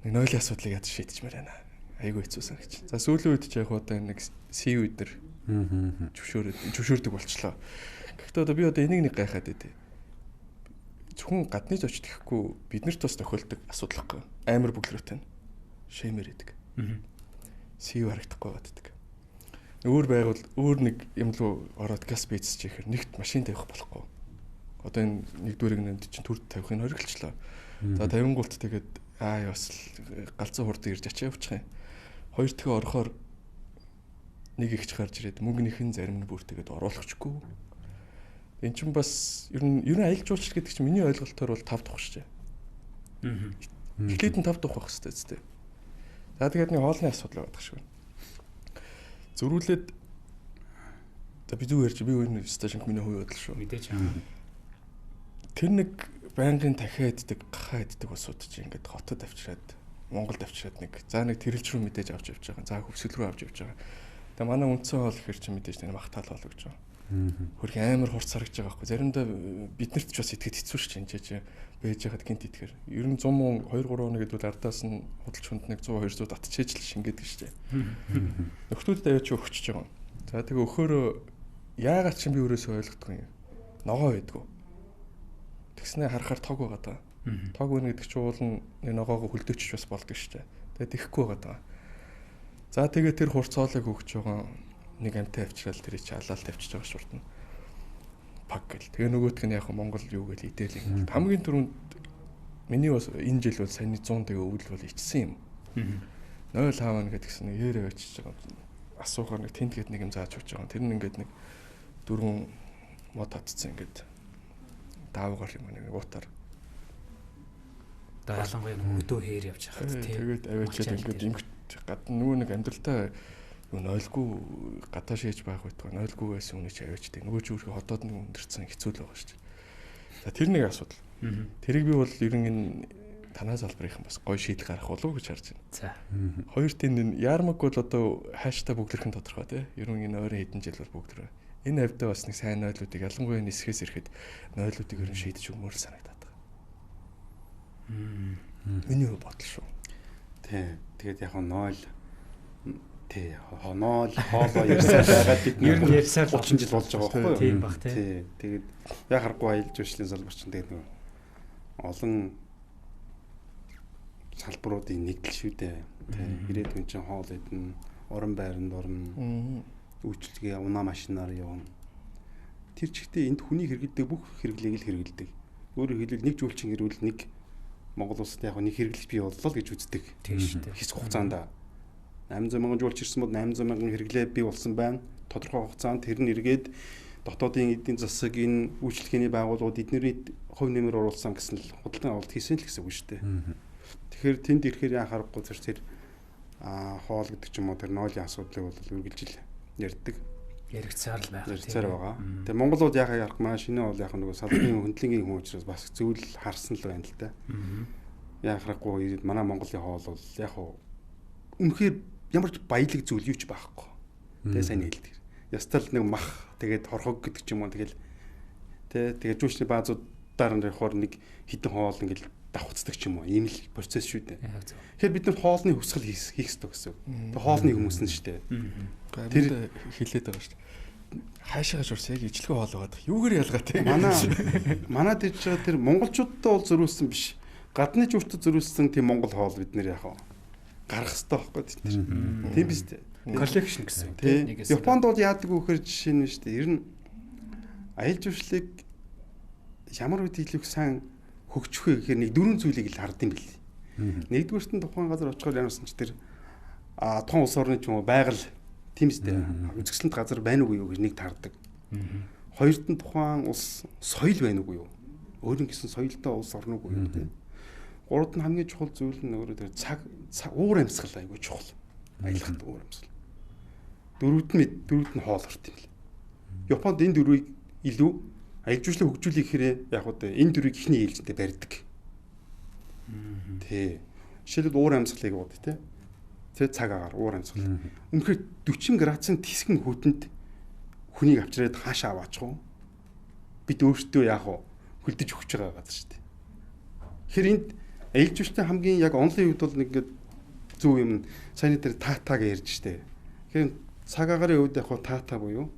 Нэг нойлын асуудлыг яаж шийдчихмээр байна. Айгу хэцүүсэн гэж. За сүүлийн үед ч яг одоо нэг СИУ дээр зөвшөөрдөг болчлоо. Гэхдээ одоо би одоо энийг нэг гайхаад байдэ. Зөвхөн гадны зочд гэхгүй биднэрт бас тохиолдог асуудал гэхгүй. Амар бүглэрөөтэй. Шеймэр идэг. СИУ харагдахгүй байдаг. Өөр байгуул өөр нэг юм руу ороод газ бийцэж ихээр нэгт машин тавих болохгүй. Одоо энэ нэгдүгээр нэг чинь төрд тавихыг хориглочлоо. За 50 гуулт тэгээд бас галзуу хурд ирж ачаа явуучих юм. Хоёр дахь орохоор нэг ихч гарч ирээд мөнгөнийхэн зарим нь бүр тэгээд оруулахчгүй. Энд чинь бас ер нь аялал жуулчлал гэдэг чинь миний ойлголтоор бол 5 дахь шүү дээ. Эхлээд нь 5 дахь байх хэрэгтэй зү. За тэгээд нэг хоолны асуудал байдаг шүү. Зөрүүлээд за би зүгээр чи би өөр сташинг миний хувь бодол шүү. Мэдээж. Тэр нэг байнгын дахиаддаг, гахааддаг усууд чи ингээд хотод авчираад, Монголд авчираад нэг за нэг тэрэлж рүү мэдээж авч явж байгаа. За хөвсгөл рүү авч явж байгаа. Тэгээ манай үндсэн хоол ихэр чи мэдээж нэг махтаал хоол гэж байна. Хөрх амар хурц харагдаж байгаа байхгүй. Заримдаа биднэрт ч бас итгэхэд хэцүү ш чинь чи байж хахад гинт итгэхэр. Ер нь 100 мөн 2 3 хоног гэдвэл ардаас нь худалч хүнд нэг 100 200 татчихэж л шингээдэг штэ. Нөхдүүдэд аваач өгчөж байгаа. За тэгээ өхөөрөө яагаад ч би өөрөөсөө ойлгохгүй юм. Ногоо байдгүй. Тэгснэ харахаар тог байгаа даа. Тог өгнө гэдэг чинь уул нь ногоогоо хөлдөөчих бас болдог штэ. Тэгээ тэхгүй байгаа даа. За тэгээ тэр хурцоолыг өгч байгаа нэг амтай авчрал тэрий чи алаал тавьчихж байгаа шуртна. Пак гэл. Тэгээ нөгөөтг нь яг Монгол юу гэл идээл юм. Хамгийн түрүүнд миний бас энэ жил бол саяны 100 тэгээ өвөл бол ичсэн юм. 0 хаавна гэдгсэн нэг ярэ очиж байгаа. Асуухаар нэг тент гээд нэг юм зааж өгч байгаа. Тэр нь ингээд нэг 4 мод татцсан ингээд даавгаар юм нэг уутаар. Ялангуяа өдөө хээр явж хахад тий. Тэгээд аваачаад ингээд имгт гадна нөгөө нэг амьдралтай нойлгүй гадаа шээж байх байтугай нойлгүй байсан үний чи аваачдаг. Нөгөө ч өөрхөн хотод нэг өндөрцөн хэцүү л байгаа шүү дээ. За тэр нэг асуудал. Тэрийг би бол ер нь энэ танаа залбарынхан бас гоё шийдэл гарах болов уу гэж харж байна. За. Хоёр тийм энэ ярмаг бол одоо хааштай бүгдэрхэн тодорхой тий. Ер нь энэ ойрын хэдэн жил бол бүгдэр. Энэ хавьдаа бас нэг сайн нойлуудыг ялангуяа нисгээс ирэхэд нойлуудыг ер нь шийдэж өгмөр санагдаад байгаа. Миний бодол шүү. Тий. Тэгээд яг нойл тий хоноол хоолоо ярьсаар байгаа бид ер нь ярьсаар 30 жил болж байгаа байхгүй юу? Тийм бах тий. Тэгээд яг харахгүй аялал жуулчлалын салбарч тэгээд нэг олон салбаруудын нэгдэл шүү дээ. Тий. Ирээд хүн чинь хоол идэн, орон байранд орно. Үйлчлэгээ унаа машинаар явна. Тэр чигтээ энд хүний хэрэгэлдэг бүх хэрэглээг л хэрэгэлдэг. Өөрөөр хэлбэл нэг жуулчин хэрүүл нэг Монгол улсад яг нэг хэрэглэж бий боллоо л гэж үздэг. Тийм шүү дээ. Хэсэг хугацаанд 800 мянган жуулч ирсэн бол 800 мянган хэрэглээ бий болсон байна. Тодорхой хугацаанд тэр нь эргээд дотоодын эдийн засаг энэ үйлчлэгээний байгууллагууд эднэрийн хувь нэмэр оруулсан гэсэн л худалдан авалт хийсэн л гэсэн үг шүү дээ. Тэгэхээр тэнд ирэхээр анхаарахгүй тэр хоол гэдэг ч юм уу тэр нойлын асуудлыг бол үргэлжил ярьдаг. Яригцаар л байх. Яригцаар байгаа. Тэгээ монголууд яхаа ярах маа шинэ бол яг нэг салбарын хөндлөнгийн хүн учраас бас зүйл харсан л байна л да. Яг харахгүй ирээд манай Монголын хоол бол яг үнэхээр ямар ч баялаг зүйл юу ч байхгүй. Тэгээ сайн хэлдэг. Ястал нэг мах тэгээд хорхог гэдэг ч юм уу тэгэл тэгээ жуулчны баазуудаар нь явахаар нэг хідэн хоол ингээл давхцдаг ч юм уу. Ийм л процесс шүү дээ. Тэгэхээр бид нар хоолны хөсгөл хийх ёстой гэсэн. Тэгээ хоолны хүмүүс нь шүү дээ. Тэр хэлээд байгаа шүү дээ. Хаашаа шуурс яг ижлэхүү хоол байгаа. Юугээр ялгаатай. Манай дэж байгаа тэр монголчуудтай бол зөрүүлсэн биш. Гадны жуулчдад зөрүүлсэн тийм монгол хоол бид нэр яхаа гарах хэрэгтэй байхгүй тийм. Тийм биз дээ. Коллекшн гэсэн. Тийм. Японд бол яадаг вөхөр жишээ нь шүү дээ. Ер нь аялал жуулчлалыг ямар үед илүү сайн хөгжих вэ гэхээр нэг дөрвөн зүйлийг л хардсан бил. Нэгдүгээрт нь тухайн газар очихоор ямарсан ч тэр тухайн улс орны ч юм уу байгаль тийм үстэй үзэсгэлэнт газар байна уу гэж нэг таардаг. Хоёрт нь тухайн улс соёл байна уу юу? Өөрийн гэсэн соёлтой улс орно уу юу тийм. Гуравт нь хамгийн чухал зүйл нь өөрөө тэр цаг уур амьсгал айгүй чухал. Аялахт уур амьсгал. Дөрөвт нь хоол орт юм л. Японд энэ дөрвийг илүү аялал жуулчлалыг хөгжүүлэх хэрэг яг уу энэ дөрвийг ихний ээлжиндээ барьдаг. Тэ. Жишээлбэл уур амьсгалыг бод тэ. Тэ цаг агаар уур амьсгал. Үнэхээр 40 градусын тисгэн хөтөнд хүнийг авчираад хаашаа аваачих уу? Бид өөрсдөө яах вэ? Хөлдөж өгч байгаа газар шүү дээ. Тэгэхээр энд аялал жуулчлалын хамгийн яг онлын үед бол нэг ингээд зөв юм саяны дээр таатаг ярьж штэ. Тэгэхээр цаг агарын үед яг таата буюу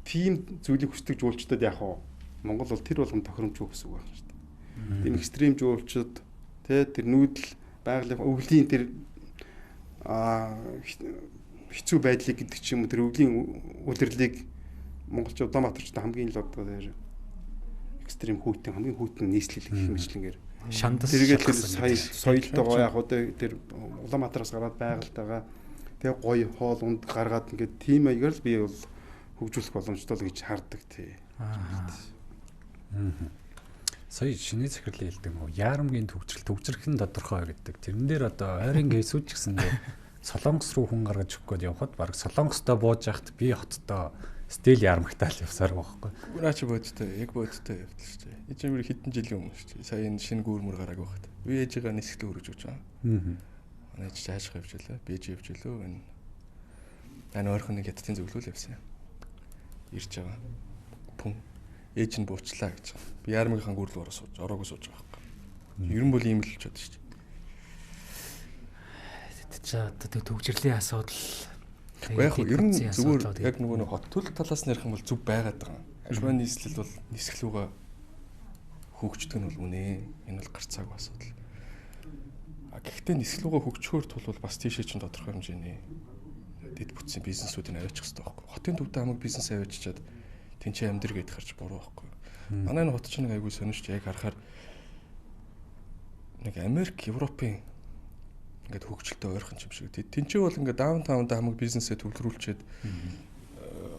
тийм зүйлийг хүсдэг жуулчдад яг Монгол бол тэр болгон тохиромжгүй гэсэн үг байна шүү дээ. Тийм экстрим жуулчид тэр нүүдэл байгалийн өвлийн тэр хэцүү байдлыг гэдэг ч юм уу тэр өвлийн үлрэлийг монголч Улаанбаатарчтай хамгийн л одоо тэр экстрим хүүтэн хамгийн хүүтэн нийслэл гэх мэтлэнгээр шандас тэргээд тэр соёлтойгоо яг тэр Улаанбаатараас гараад байгальтайгаа тэг гоё хоол унд гаргаад ингээд тийм маягаар л би бол хөгжүүлэх боломжтой л гэж хардаг тий. Сая шинэ захирлын хэлдэг нөө яарамгийн төвчрхэн тодорхой гэдэг. Тэрэн дээр одоо ойрын гэсүүч гэсэндээ Солонгос руу хүн гаргаж өгөх гээд явхад баг Солонгостой бууж яхад би хоттой стил яармагтаал явсаар байгаа байхгүй. Наа чи бодтой, яг бодтой явдал шүү дээ. Энд чинь хэдэн жилийн өмнө шүү дээ. Сая энэ шинэ гүүрмөр гарааг байхад. Би ээжигээ нисгэлээ өргөж өгч байгаа. Манай чи хаашаа явж илээ. Би ээж явж илөө. Энэ ойрхон нэг хятадын зөвлөл явсан. Ирж байгаа. Пүн. Ээж нь буучлаа гэж байгаа. Би яармагийнхаа гүрэл ороо сууж, ороогоо сууж байгаа байхгүй. Ер нь бол ийм л ч бодож шүү дээ. Тэгээд төгжрлийн асуудал яг ер нь зүгээр яг нөгөө хот төлөв талаас нь ярих юм бол зүв байгаад байгаа. Ашгүй нийслэл бол нисгэлүүгээ хөгждөг нь бол үнэ. Энэ бол гарцаагүй асуудал. Гэхдээ нисгэлүүгээ хөгжөхөөр тул бас тийшээ чинь тодорхой хэмжээний дэд бүтцийн бизнесүүдийг аваачих хэрэгтэй байхгүй. Хотын төвд хамаг бизнес аваачаад тэнцээ амьдр гэдээ харж буруу байхгүй. Манай энэ хот чинь нэг айгүй сонирч яг харахаар нэг Америк, Европын ингээд хөгжилтэй ойрхон юм шиг. Тэнцээ бол ингээд даунтаунд хамаг бизнесээ төвлөрүүлчихэд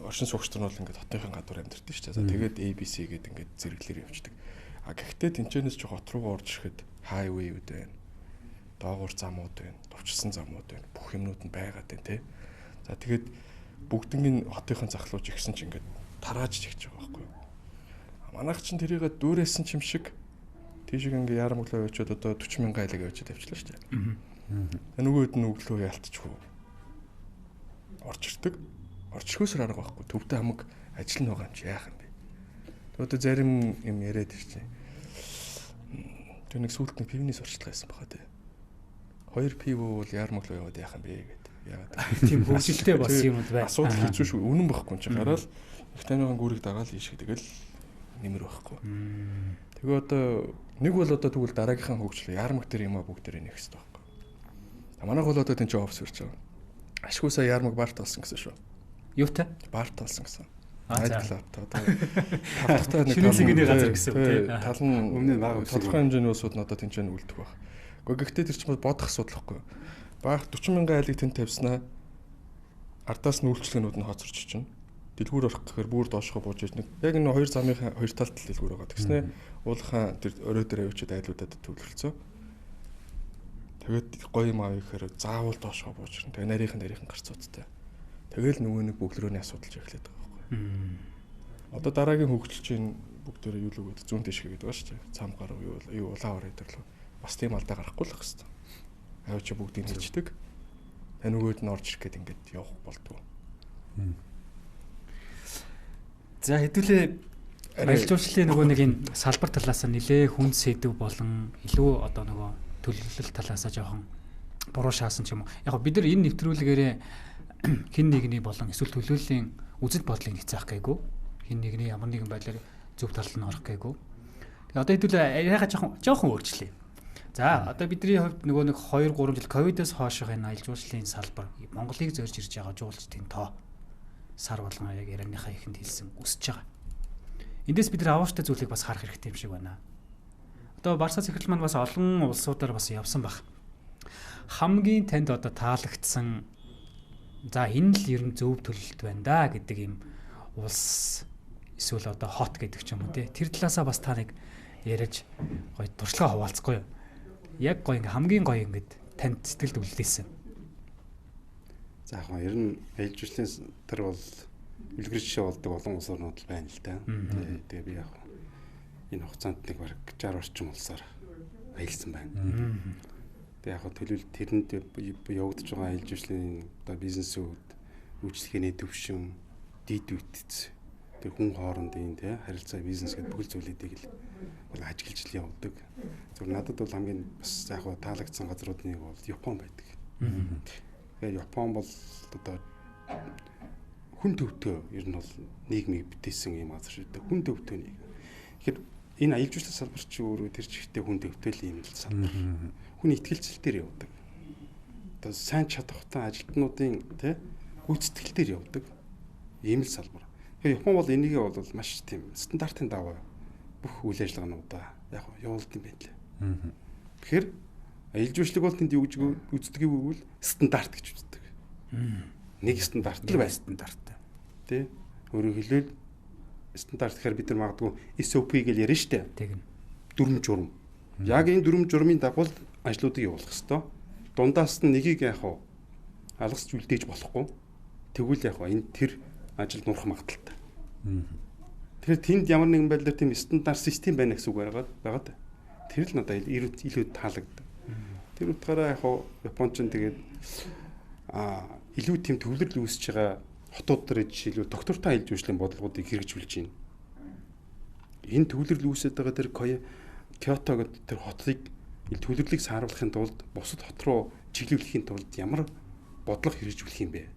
оршин суугчид нь бол ингээд хотынхын гадуур амьдэрдэг шүү дээ. Тэгээд ABC гэдэг ингээд зэрэглэр явждаг. Гэхдээ тэнцэнээс ч хот руу орж ирэхэд хайвейуд байна. Доогуур замууд байна. Товчсон замууд байна. Бүх юмнууд нь байгаад байна тий. За тэгээд бүгднийг хотынхын захлууж игсэн чинь ингээд тарааж чигч байгаа байхгүй юу. Манайх чинь тэрийгээ дүүрээсэн юм шиг тийшээ ингээ ярамглаа явуулчаад одоо 40,000 айлаг явуулчаад тавьчлаа шүү дээ. Нөгөөд нь өглөө ялтчихгүй. Орж ирдэг. Орж ирэхөөс арга байхгүй. Төвдөө хамаг ажил нь байгаа юм чи яах юм бэ? Одоо зарим юм яриад ирчээ. Тэр нэг сүүлд нэг пивнээс орчлоо байсан баха тий. 2 пив бол ярамглаа яваад яах юм бэ гэдэг. Яагаад тийм хөвгөлтэй болсон юм байна. Асуудал хэцүү шүү. Үнэн байхгүй чи гараал их тамирын гүрийг дагаал ийшээ тэгэл нэмэр байхгүй. Тэгээ одоо нэг бол одоо тэгвэл дараагийнхаа хөгжил яармаг дээр юм а бүгд дээр нэх хэрэгтэй байхгүй. Манайх бол одоо тэн чи офс ирж байгаа. Ашгүй сая яармаг барт болсон гэсэн шүү. Юутай? Барт болсон гэсэн. Найдклаб одоо тавтахтай нэг шинэлэгний газар гэсэн үг тийм. Тал нь өмнө бага тодорхой хэмжээний усуд нь одоо тэнцэн үлдэх байх. Гэхдээ тэр чинь бодох асуудал байхгүй. Баах 40,000 айлыг тэнд тавьснаа ардаас нь үйлчлэгнүүд нь хоцорч чинь. Дэлгүүр орох гэхээр бүр доошхоо бууж иж нэг яг энэ хоёр замын хоёр талд дэлгүүр байгаа. Тэгснэ уулахаа тэр өрөө дээр авчид айлуудад төвлөрөлцөө. Тэгээд гоё юм аа гэхээр заавал доошхоо бууж ирнэ. Тэгээ нарийнхан гарцуудтай. Тэгэл нөгөө нэг бөглөрөөний асуудалж эхлэдэг байгаа байхгүй. Одоо дараагийн хөгжил чинь бүгдээрээ юу л үгээд зүүн дэшгэ гэдэг байгаа шүү дээ. Цам гарав юу улаан орой дээр л бас тийм алдаа гарахгүй л байх хэвээр. Авч бүгдийг хэлждэг. Тэ нөгөөд нь орж ирэх гээд ингээд явах болтгоо. За хэдүүлээ аялал жуулчлалын нөгөө нэг энэ салбар талаас нь нэлээ хүнд сэдв болон илүү одоо нөгөө төлөвлөлт талаас нь жоохон буруу шаасан ч юм уу. Яг бид нар энэ нэвтрүүлгээрээ хин нэгний болон эсвэл төлөвлөлийн үзэл бодлыг нэцээх гээгүй. Хин нэгний ямар нэгэн байдлаар зөв талд нь орох гээгүй. Тэгээ одоо хэдүүлээ яхаа жоохон өөрчлөе. За одоо бидний хувьд нөгөө нэг 2-3 жил ковидоос хойшох энэ аялал жуулчлалын салбар Монголыг зорж ирж байгаа жуулчдын тоо сар болгон яг ярианыхаа ихэнд хэлсэн өсөж байгаа. Эндээс бид нар авааштай зүйлийг бас харах хэрэгтэй юм шиг байна. Одоо Барса захирал маань бас олон улсуудаар бас явсан баг. Хамгийн танд одоо таалагдсан за энэ л ер нь зөв төлөлт байна да гэдэг юм улс эсвэл одоо хот гэдэг ч юм уу тэр талаасаа бас та нэг яриад гоё туршлага хуваалцахгүй юу? Яг гоё хамгийн гоё ингээд танд сэтгэлд үлдээсэн. За яг ер нь ээлжүүлсэн тэр бол үлгэр жишээ болдог олон улс орнууд л байна л да. Тэгээ би яг энэ хугацаанд нэг бараг 60 орчим улсаар аялсан байна. Тэгээ яг төлөвлөлт тэрэнд явагдаж байгаа ээлжүүлсэн одоо бизнесүүд үйлчлэгээний төвшин, дид үтц тэр хүн хоорондын тий харилцаа бизнес гэдэг бүхэл зүйлүүдийг л бол ажиглаж л явдаг. Зөв надад бол хамгийн бас яг таалагдсан газрууд нэг бол Япон байдаг. Тэгээ Япон бол одоо хүн төвтэй ер нь бол нийгмийг бүтээсэн юм газар шүү дээ. Хүн төвтэй нэг. Тэгэхээр энэ аялал жуулчлал салбар чи өөрөө тэр чигтээ хүн төвтэй л юм л салбар. Хүний итгэлцэлтээр явдаг. Одоо сайн чадвартай ажилтнуудын тий гүйцэтгэлээр явдаг. Ийм л салбар. Тэгэхээр Япон бол энийгээ бол маш тийм стандартын дагуу бүх үйл ажиллагаануудаа яг явуулд юм байна лээ. Тэгэхээр аялал жуулчлал бол тэнд юу гэж үздэг гэвэл стандарт гэж үздэг. Нэг стандарт л байна. Стандарт. Тэ өөрөөр хэлбэл стандарт гэхээр бид нар магадгүй SOP гэж ярьж штэ. Тэгнь. Дүрм журм. Яг энэ дүрм журмын дагуу ажлуудыг явуулах хэвээр. Дундаас нь нэгийг яг алгасч үлдээж болохгүй. Тэгвэл яг энэ тэр ажил нурах магадaltaй. Тэгэхээр тэнд ямар нэгэн байдлаар тийм стандарт систем байна гэсэн үг байгаа. Тэр л надад илүү таалагдав. Тэр утгаараа яг Японч нь тэгээд илүү тийм төвлөрөл үүсэж байгаа хотууд дээр жишээлбэл доктортой аялал жуулчлалын бодлогуудыг хэрэгжүүлж байна. Энэ төвлөрөл үүсэж байгаа тэр Кёто гэдэг тэр хотыг төвлөрлийг сааруулахын тулд бусад хот руу чиглүүлэхийн тулд ямар бодлого хэрэгжүүлэх юм бэ?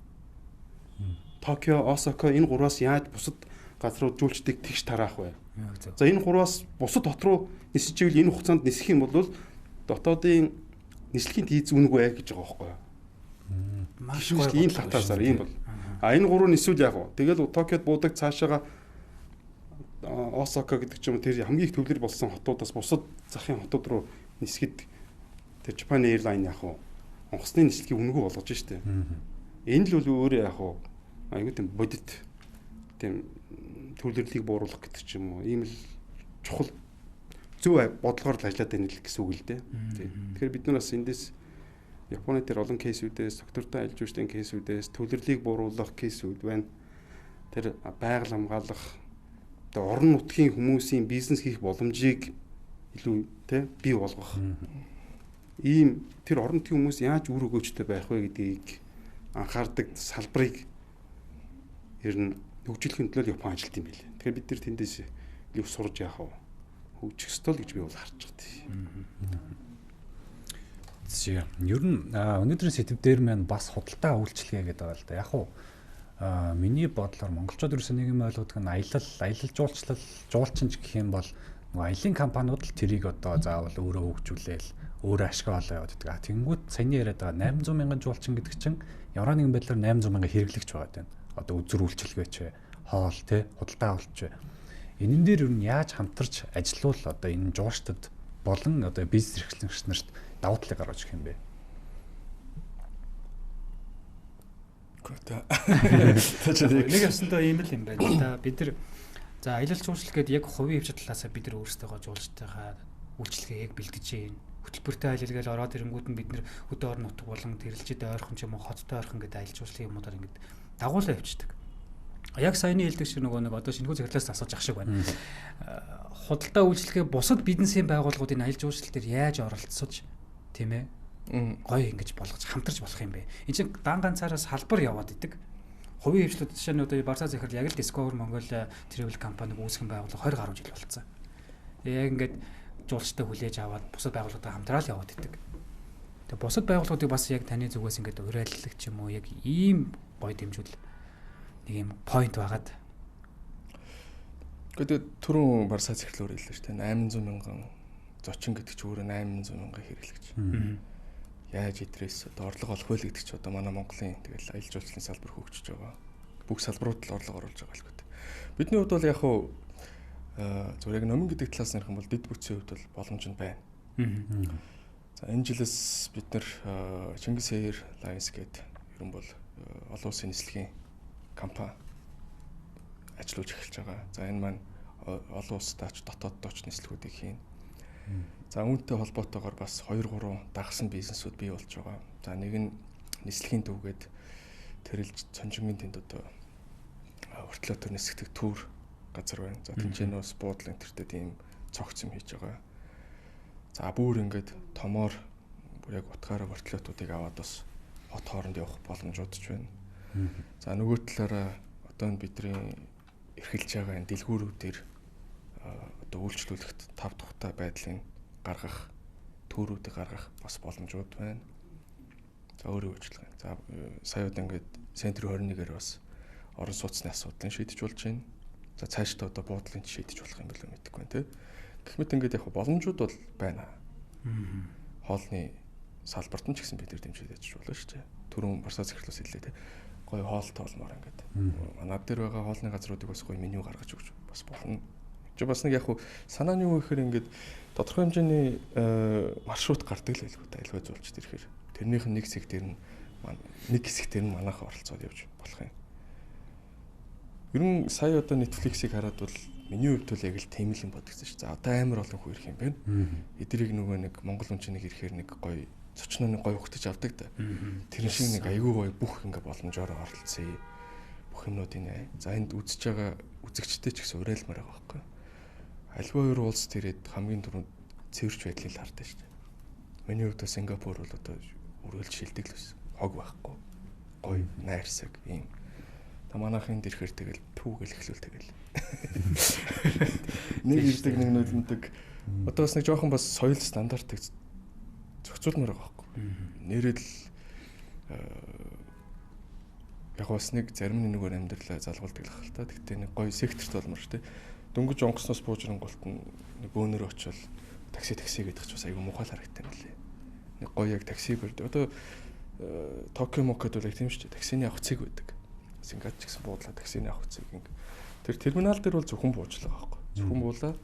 Токио, Осака энэ гураас яаж бусад газрууд жуулчдыг тэгш тараах вэ? За энэ гураас бусад хот руу нисэж ивэл энэ хугацаанд нисэх юм бол дотоодын нислэгийн тийз үнэгүй гэж байгаа байхгүй юу? Маш гоё ийм татаасаар ийм бол. Энэ гурав нисүүл яг уу. Тэгэл Токиод буудаг цаашаага Осака гэдэг ч юм тэр хамгийн их төвлөр болсон хотуудаас бусад захын хотууд руу нисгэд тэр Japan Airline яг уу онгоцны нислэгийг үнэгүй болгож штэ. Энэ л өөрөө яг уу айгүй тийм бодит тийм төвлөрлийг бууруулах гэдэг ч юм уу ийм л чухал зөв бодлогоор л ажиллаад байна л гэсэн үг л дээ. Тэгэхээр бид нар бас эндээс Японы тэр олон кейсүүдээс доктортой аялал жуулчлалын кейсүүдээс төвлөрлийг бууруулах кейсүүд байна. Тэр байгаль хамгаалах одоо орон нутгийн хүмүүсийн бизнес хийх боломжийг илүү бий болгох. Ийм тэр орон нутгийн хүмүүс яаж үр өгөөжтэй байх вэ гэдгийг анхаардаг салбарыг ер нь хөгжүүлэхийн төлөө Япон ажилт юм билээ. Тэгэхээр бид нар тэндээс илүү сурж яах вэ? Хөгжих ёстой л гэж би бол харж байгаа. Зөв. Ер нь өнөөдрийн сэдв дээр маань бас худалдаа үйлчлэгээ гэдэг байгаа л да. Яг уу миний бодлоор монголчууд ерөөсөө нэг юм ойлгодог нь аялал жуулчлал гэх юм бол нөгөө аялын компаниуд л тэрийг одоо заавал өөрөө хөгжүүлээл өөрөө ашиглаа яваад байдаг. Тэнгүүд саяны яриад байгаа 800 мянган жуулчин гэдэг чинь ямар нэгэн байдлаар 800 мянган хэрэглэгч байгаа юм. Одоо үзүр үйлчлэгээч хоол худалдаа авалч. Энэн дээр ер нь яаж хамтарч ажиллавал одоо энэ жуулчдад болон одоо бизнес эрхлэгч нарт давуу талыг гаргаж өгөх юм бэ? Нэг ясандаа ийм л юм байна. Да бид нар за аялал жуулчлал гэдэг яг хувийн хвч талаасаа бид нар өөрсдөө жуулчдынхаа үйлчлэгийг бэлдэж байна. Хөтөлбөртэй аялалгээл ороод ирэнгүүд нь бид нар хөдөө орон нутг болон тэрэлжид ойрхон ч юм уу хоттой ойрхон гэдэг аялал жуулчлалын юмудаар ингэж дагуулаа явчихдаг. Яг саяны хэлдэг шиг нөгөө нэг одоо шинэхүү захирлаас асууж ах шиг байна. Худалдаа үйлчлэгээ бусад бизнесийн байгууллагуудын аялал жуулчлал дээр яаж оролцож тийм ээ гоё ингэж болгож хамтарч болох юм бэ? Энд чинь дан ганцаараа салбар яваад идэг. Хувийн хвшлүүд жишээ нь одоо Барса захирал яг л Discover Mongolia travel компаниг үүсгэн байгуулах 20 гаруй жил болцсон. Тэгээ яг ингээд жуулчтай хүлээж аваад бусад байгууллагатай хамтраад яваад идэг. Тэгээ бусад байгууллагуудыг бас яг таны зүгээс ингээд уриаллах ч юм уу яг ийм гоё дэмжүүл нэг юм point байгаад. Гэхдээ түрүүн Барса захирлаар хэллээ шүү дээ. 800 мянган зочин гэдэг чинь өөрөө 800 мянган хэрэглэгч. Яаж идрээс одоо орлого олох вэ гэдэг чинь одоо манай Монголын тэгэл аялал жуулчлалын салбар хөгжиж байгаа. Бүх салбарууд л орлого оруулж байгаа л гэдэг. Бидний хувьд бол яг хуу Зүгээр яг номин гэдэг талаас нь ярих юм бол дэд бүтцийн хувьд бол боломж нь байна. За энэ жилээс бид нэр Чингис Air Lines гэдэг ерөн бол олон улсын нислэгийн компани ажиллаж эхэлж байгаа. За энэ маань олон улсдаач дотооддооч нислэгүүдийг хийн. За үүнтэй холбоотойгоор бас 2-3 дагсан бизнесүүд бий болж байгаа. За нэг нь нислэгийн дүүгээд тэрэлж Цонжингийн тэнд одоо уртлаатөр нисгдэг түр газар байна. За тэнцэнээс буудлын тэртээ тийм цогц юм хийж байгаа. За бүр ингээд томоор бүр яг утгаараа уртлаатуудыг аваад бас хот хооронд явах боломжууд ч байна. За нөгөө талаараа одоо бидний эрхэлж байгаа энэ дэлгүүрүүдээр одоо үйлчлүүлэхэд тав тухтай байдлыг гаргах, төрүүдийг гаргах бас боломжууд байна. За өөрийн үйлчлэг. За сая удаа ингээд Центр 21-ээр бас орон сууцны асуудлыг шийдэж болж байна. За цаашдаа одоо буудлын шийдэж болох юм болов мэдэхгүй байна, тийм. Гэх мэт ингээд яг боломжууд бол байна. Хоолны салбарт нь ч гэсэн бид нэр дэмжиж ажиллаж болно шүү дээ. Түрүүн Барсаас эхлүүлсэн хэлээ, тийм. Гоё хоолтой болмоор ингээд. Манад дээр байгаа хоолны газруудыг бас гоё меню гаргаж өгч бас болно. Чи бас нэг яг санааны юу гэхээр ингээд тодорхой хэмжээний маршрут гардаг л байлгүй та альва зулчд ирэхээр. Тэрнийх нь нэг хэсэг дээр нь манайхан оролцоод явж болох юм. Ер нь сая одоо Netflix-ийг хараад бол миний хувьд бол яг л тийм л юм бодогдсон шүү. За одоо амар олон хүн ирэх юм байна. Эдрийг нөгөө нэг Монгол хүнчнийг ирэхээр нэг гоё цочнооны гоё хөгтөж авдаг да. Тэр шиг нэг айгүй гоё бүх ингээ боломжоор оролцъё. Бүх юмнуудын за энд үзэж байгаа үзэгчтэй ч гэсэн уриалмаар байгаа байхгүй. Альва хоёр улс тэрээд хамгийн түрүүнд цэвэрч байдлыг л хардсан шүү. Миний хувьд Сингапур бол одоо үргэлж шилдэг л байсан. Хог байхгүй. Гоё найрсаг юм. Та манайхын дэрхэр тэгэл түүгэл эхлүүл тэгэл. Нэг ирдэг нэг нөлөндөг. Одоо бас нэг жоохон бас соёл стандартыг зохицуулмаар байгаа байхгүй. Нэрэл яг бас нэг зарим нэггээр амьдралаа залгуулдаг л хэл та. Тэгтээ нэг гоё секторт болмор шүү дээ. Дөнгөж онгоцноос бууж ирэнгуут нэг бөөнөр очивол такси гэдэг ч бас айгүй муухай харагдсан юм лээ. Нэг гоё яг такси бэрд. Одоо Токио Мокод бол яг тийм шүү дээ. Таксины авах цэг байдаг. Сингапур ч гэсэн буудлаа таксины авах цэг. Тэр терминал дээр бол зөвхөн буучлаа байхгүй. Зөвхөн буулаа.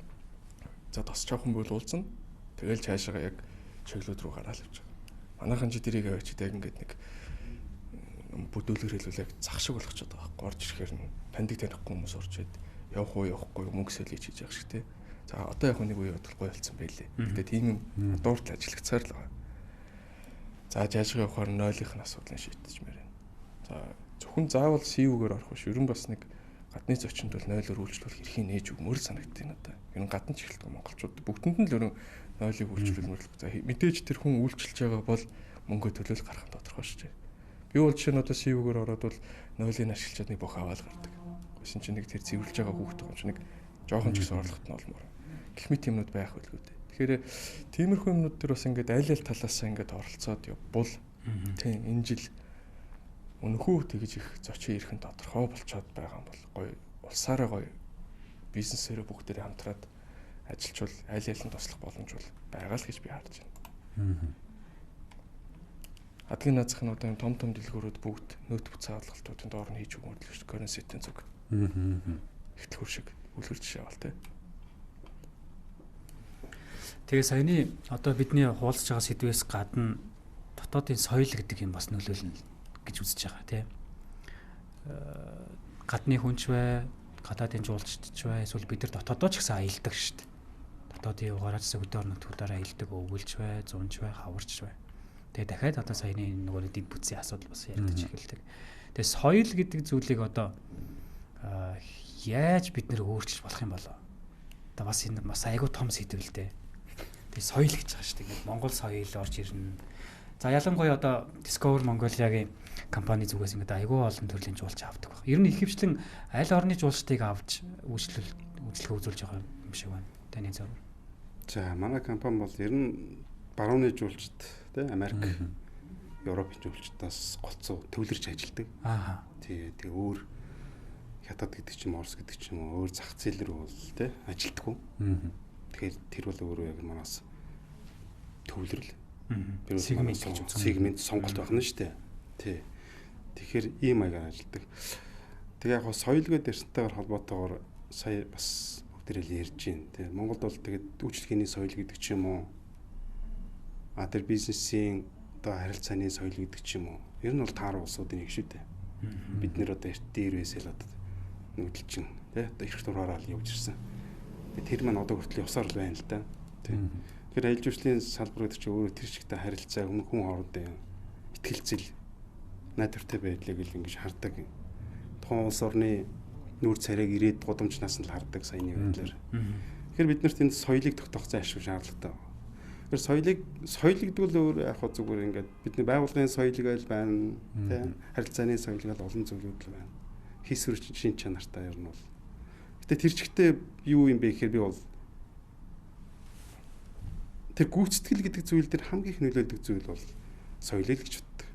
За тос чавхан буулуулсан. Тэгэл цаашаа яг чиглэлүүд рүү гараал явж байгаа. Манайхан ч дэрийг аваач яг ингээд нэг бүдүүлгэр хэлвэл яг зах шиг болгочиход байгаа байхгүй. Орж ирэхээр нь таньдаг танихгүй хүмүүс орж ирэд явах уу явахгүй мөнгө сэлж хийж явах шиг тий. За одоо яг нэг үе бодлого болсон байлээ. Гэтэ тийм юм дууртал ажиллагцаар л байгаа. За жаашгаа явахаар нойлынх нь асуудлыг шийдчихмээр байна. За зөвхөн заавал CU-гээр орох биш. Ерөн бас нэг гадны зочинд бол нойлоор үйлчлүүлэх эрхийг нээж өгмөр санагдтыг надад. Ерөн гадна ч ихэлдэг монголчууд бүгдэнд нь л ерөн нойлыг үйлчлүүлмөр л. За мэдээж тэр хүн үйлчилж байгаа бол мөнгө төлөөл гарах нь тодорхой шүү дээ. Би бол жишээ нь одоо CU-гээр ороод бол нойлыг ашиглаад нэг бох аваад гардаг. Гэсэн чинь нэг тэр цэвэрлж байгаа хүүхдтэй юм чи нэг жоохон ч гэсэн орлогот нь олмоор. Гэх мэт юмнууд байх байлгүй дээ. Тэгэхээр тиймэрхүү юмнууд төр бас ингээд аль талаасаа ингээд оролцоод явбал тийм энэ жил өнөхөө тэгж их зочин ирэх нь тодорхой болцоод байгаа юм бол гоё улсаараа гоё бизнесээрээ бүгдээрээ хамтраад ажиллачвал аль аль нь туслах боломж бол байгаа л гэж би харж байна. Адгийн наазах нь одоо том дэлгүүрүүд бүгд нөт бүцээ хаалгалтуудын доор нь хийж өгмөр л шүү дээ. Currency-тэй зүг. Ихтлгүүр шиг үлгэр жишээ бол тээ. Тэгээ саяны одоо бидний хуулж байгаа сэдвээс гадна дотоодын соёл гэдэг юм бас нөлөөлнө гэж үзэж байгаа тийм. Гадны хүнч бай, гадаадын жуулчч бай, эсвэл бид нар дотоодоо ч гэсэн аялдаг шүү дээ. Дотоодын югаараас өдөр нутгуудаараа аялдаг, өвгөлж бай, зунж бай, хаварч бай. Тэгээ дахиад одоо саяны нөгөө дэд бүтцийн асуудал бас яригдаж эхэлдэг. Тэгээ соёл гэдэг зүйлийг одоо яаж бид нэр өөрчилж болох юм болоо? Одоо бас энэ бас айгүй том сэдв л дээ. Тэгээ соёл гэж байгаа шүү дээ. Монгол соёл орж ирнэ. За ялангуяа одоо Discover Mongolia-гийн компани зүгээс ингээд айгүй олон төрлийн жуулч авдаг баг. Ер нь ихэвчлэн аль орны жуулчдыг авч үйлчлэгээ үзүүлж байгаа юм шиг байна. Таны зөв. За манай компани бол ер нь барууны жуулчд тий Америк, Европын жуулчдаас голцоо төвлөрч ажилладаг. Аа. Тэгээ өөр хятад гэдэг ч юм Орос гэдэг ч юм өөр зах зээл рүү бол тий ажилтдаг. Тэгэхээр тэр бол өөрөө яг манаас төвлөрөл. Сегмент сонголт байх нь шүү дээ. Тий. Тэгэхээр ийм маягаар ажилладаг. Тэгээ яг соёл гэдэг эрсэнтэйгээр холбоотойгоор сая бас дээр л ярьж байна. Тэгээ Монголд бол тэгээд үйлчлэгээний соёл гэдэг ч юм уу. Тэр бизнесийн одоо харилцааны соёл гэдэг ч юм уу. Ер нь бол тааруу улсуудын нэг шүү дээ. Бид нэр одоо эртний 90-ээс л одоо нүүдэлчин тий одоо их дураараа л явж ирсэн. Тэр маань одоо хүртэл явсаар л байна л да. Тэгэхээр аялал жуулчлалын салбар гэдэг чинь өөрөө тэр чигтээ харилцаа хүн хоорондын ихтгэлцэл найдвартай байдлыг л ингэж хардаг. Тухайн улс орны нүүр царайг ирээд гудамжнаас нь л хардаг саяны байдлаар. Тэгэхээр бид нарт энэ соёлыг тогтоох зай ашиг шаардлагатай байна. Тэгэхээр соёл гэдэг нь өөр яг хөө зүгээр ингээд бидний байгууллагын соёлыг ойл байна, тий харилцааны соёлыг олон зүйлүүд л байна. Хийсвэр шин чанартай ер нь бол. Гэтэ тэр чигтээ юу юм бэ гэхээр би бол тэр гүйцэтгэл гэдэг зүйл дээр хамгийн их нөлөөлдөг зүйл бол соёл л гэж боддог.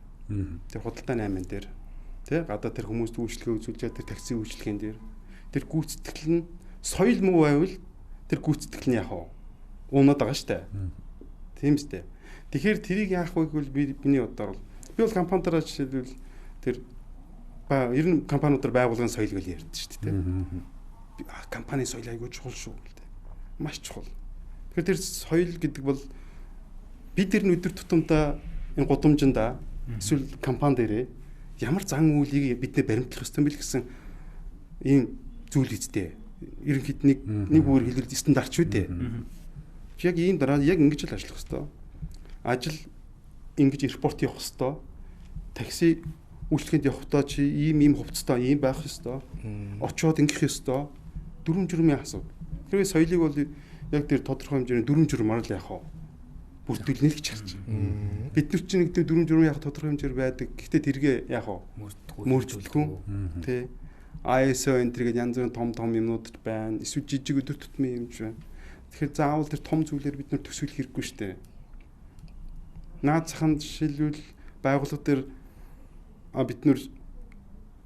Тэр худалдаа 8 дээр тий гадаа тэр хүмүүст үйлчлэгээ үзүүлж байгаа тэр такси үйлчлэгээн дээр тэр гүйцэтгэл нь соёл муу байвал тэр гүйцэтгэл нь яах вэ? Уунаад байгаа штэ. Тийм үстэй. Тэгэхээр тэрийг яах вэ гэвэл миний бодоор би бол компаниудаараа жишээлбэл тэр ер нь компаниудаар байгуулгын соёл гэж ярьдаг шүү дээ. Компани соёл айгүй чухал шүү гэдэг. Маш чухал. Тэгэхээр тэр соёл гэдэг бол бид тэр өдөр тутамдаа энэ гудамжиндаа эсвэл компани дээрээ ямар зан үйлийг бидний баримтлах ёстой юм бэл гэсэн ийм зүйл үстэй. Ерөнхийд нэг өөр хэлбэл стандарт шүү дээ. Яг ийм дараа яг ингэж л ажиллах ёстой. Ажил ингэж репорт явах ёстой. Такси үйлчлэгэнд явахдаа чи ийм хувцастай ийм байх ёстой. Очоод ингэх ёстой. Дүрм журмын асуудал. Тэгэхээр соёлыг бол яг тэр тодорхой хэмжээний дүрм журмаар л яах вэ? Бүрдүүлнэ л гэж харж байна. Бид нар чинь нэг дүрм журмын яг тодорхой хэмжээр байдаг. Гэхдээ тэргээ яах вэ? Мөржүүлэхгүй. Тэ. ISO энэ төргээд янз бүрийн том юмнууд байна. Эсвэл жижиг өдөр тутмын юм ч байна. Тэгэхээр заавал тэр том зүйлээр бид нар төсөөлөх хэрэггүй шүү дээ. Наад заханд жишээлбэл байгууллага дээр бид нар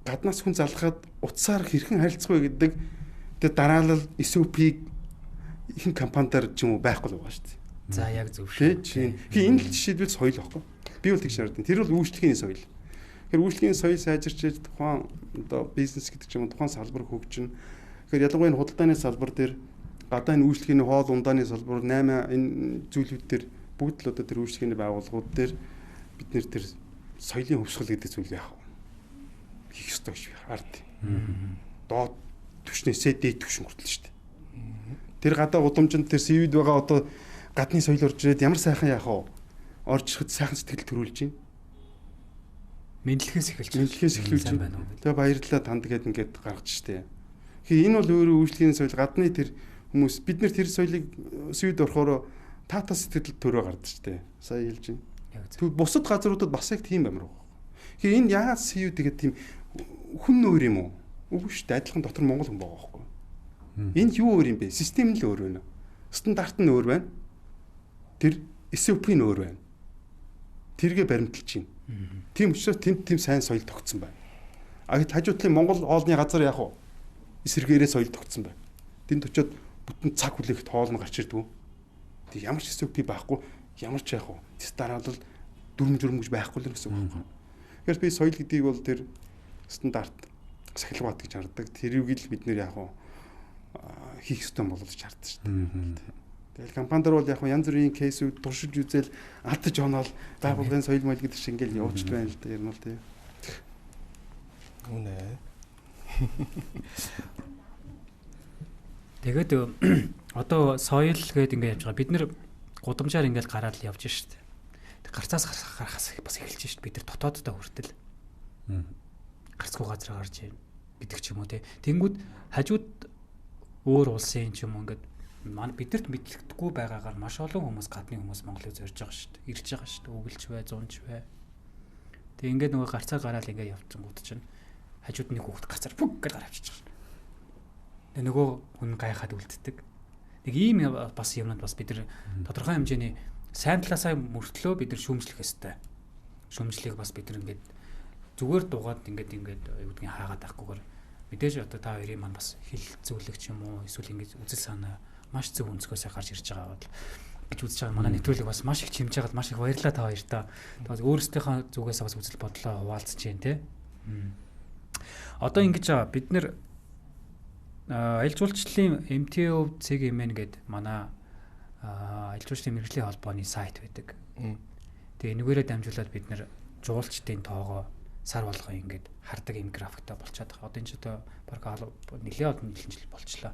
гаднаас хүн залгахад утсаар хэрхэн харилцах вэ гэдэг тэр дараалал SOP-г ихэнх компаниудаар ч юм уу байхгүй л байгаа шүү дээ. За яг зөв шүү. Тэгэхээр энэ л жишээлбэл соёл байхгүй. Би бол тэг шаардсан. Тэр бол үйлчлэгээний соёл. Тэгэхээр үйлчлэгээний соёл сайжирчээд тухайн одоо бизнес гэдэг ч юм уу тухайн салбар хөгжинэ. Тэгэхээр ялангуяа энэ худалдааны салбар дээр гадаа энэ үйлчлэгээний хоол ундааны салбар 8 энэ зүйлүүд дээр бүгд л одоо тэр үйлчлэгээний байгууллагууд дээр бид нэр тэр соёлын хөвсгөл гэдэг зүйл яах вэ? Хийх ёстой гэж хард. Доод түвшнээсээ дээд түвшин хүртэл шүү дээ. Тэр гадаа гудамжинд тэр CV-д байгаа одоо гадны соёл орж ирээд ямар сайхан яах вэ? Орж ирэхэд сайхан сэтгэл төрүүлж байна. Мэдлэгээс эхэлж байна. Тэгээ баярлалаа танд гээд ингээд гаргаж штэ. Тэгэхээр энэ бол өөрөө үйлчлэгээний соёл гадны тэр хүмүүс бид нэр тэр соёлыг CV-д орохоор таата сэтгэл төрөө гардаг штэ. Сая хэлж байна. Тэгвэл бусад газруудад бас яг тийм амар байна. Тэгэхээр энэ яагаад CV тэгээд тийм хүн өөр юм уу? Үгүй шүү дээ. Адилхан дотор монгол хүн байгаа байхгүй. Энд юу өөр юм бэ? Систем нь л өөр байна. Стандарт нь өөр байна. Тэр SOP нь өөр байна. Тэргээ баримталж байна. Тийм учраас тийм сайн соёл тогтсон байна. Хажуу талын Монгол хоолны газар яах вэ? Эсэргээрээ соёл тогтсон байна. Тэнд очиод бүтэн цаг хүлээхэд хоол нь гарч ирдгүү. Тэг ямар ч SOP байхгүй, ямар ч яах вэ? Тэс дараалал дүрм гэж байхгүй л гэсэн үг байна. Тэгэхээр би соёл гэдгийг бол тэр стандарт сахилгаат гэж хардаг. Тэрийг л бид нэр яах вэ? Хийх ёстой болгож хардаг шүү дээ. Тэгэл компанидар бол яг янз бүрийн кейсүүд туршиж үзэл алдаж оноол байгууллагын соёл моёл гэдэг шиг ингээл явуулж байна л да ер нь бол тийм. Үнэ. Тэгээд одоо соёл гэдэг ингээд явж байгаа. Бид нэр гудамжаар ингээд гараад л явж штт. Тэг гарцаас гарахаас бас эхэлж штт. Бид нар дотооддоо хүртэл. Гарцгүй газар гарч ийн гэдэг ч юм уу те. Тэнгүүд хажууд өөр улсын ч юм уу ингээд манай бидэрт мэдлэгдэхгүй байгаагаар маш олон хүмүүс гадны хүмүүс Монголыг зорж байгаа шүү дээ. Ирж байгаа шүү дээ. Үгэлж бай, зунж бай. Тэг ингээд нөгөө гарцаа гараал ингээд явцсангууд чинь хажууд нэг хүүхд гацаар бүг гэж гараа авчиж байгаа. Тэг нөгөө хүн гайхаад үлддэг. Нэг ийм бас юмнууд бас бид нар тодорхой хэмжээний сайн талаасаа мөртлөө бид нар шүүмжлэх ёстой. Шүүмжлэхийг бас бид нар ингээд зүгээр дугаад ингээд юу гэдгийг хаагаад байхгүйгээр мэдээж одоо та хоёрын маань бас хэл зөвлөгч юм уу эсвэл ингээд үзэл санаа маш зөв өнцгөөсөө гарч ирж байгаа бол гэж үзэж байгаа. Манай нэвтрүүлэг бас маш их чимж байгаад маш их баярлалаа та хоёртаа. Тэгээд өөрсдийнхөө зүгээс бас үзэл бодлоо хуваалцаж जैन те. Одоо ингэж байгаа бид нэр аялал жуулчлалын MTO CGMN гэдэг манай аялал жуулчлалын мэргэжлийн холбооны сайт байдаг. Тэгээ энэгээрээ дамжуулаад бид нэр жуулчдын тоогоо сар болгоо ингээд хардаг юм графиктай болчиход байгаа. Одоо энэ ч одоо баг нэлээд олон жил болчлаа.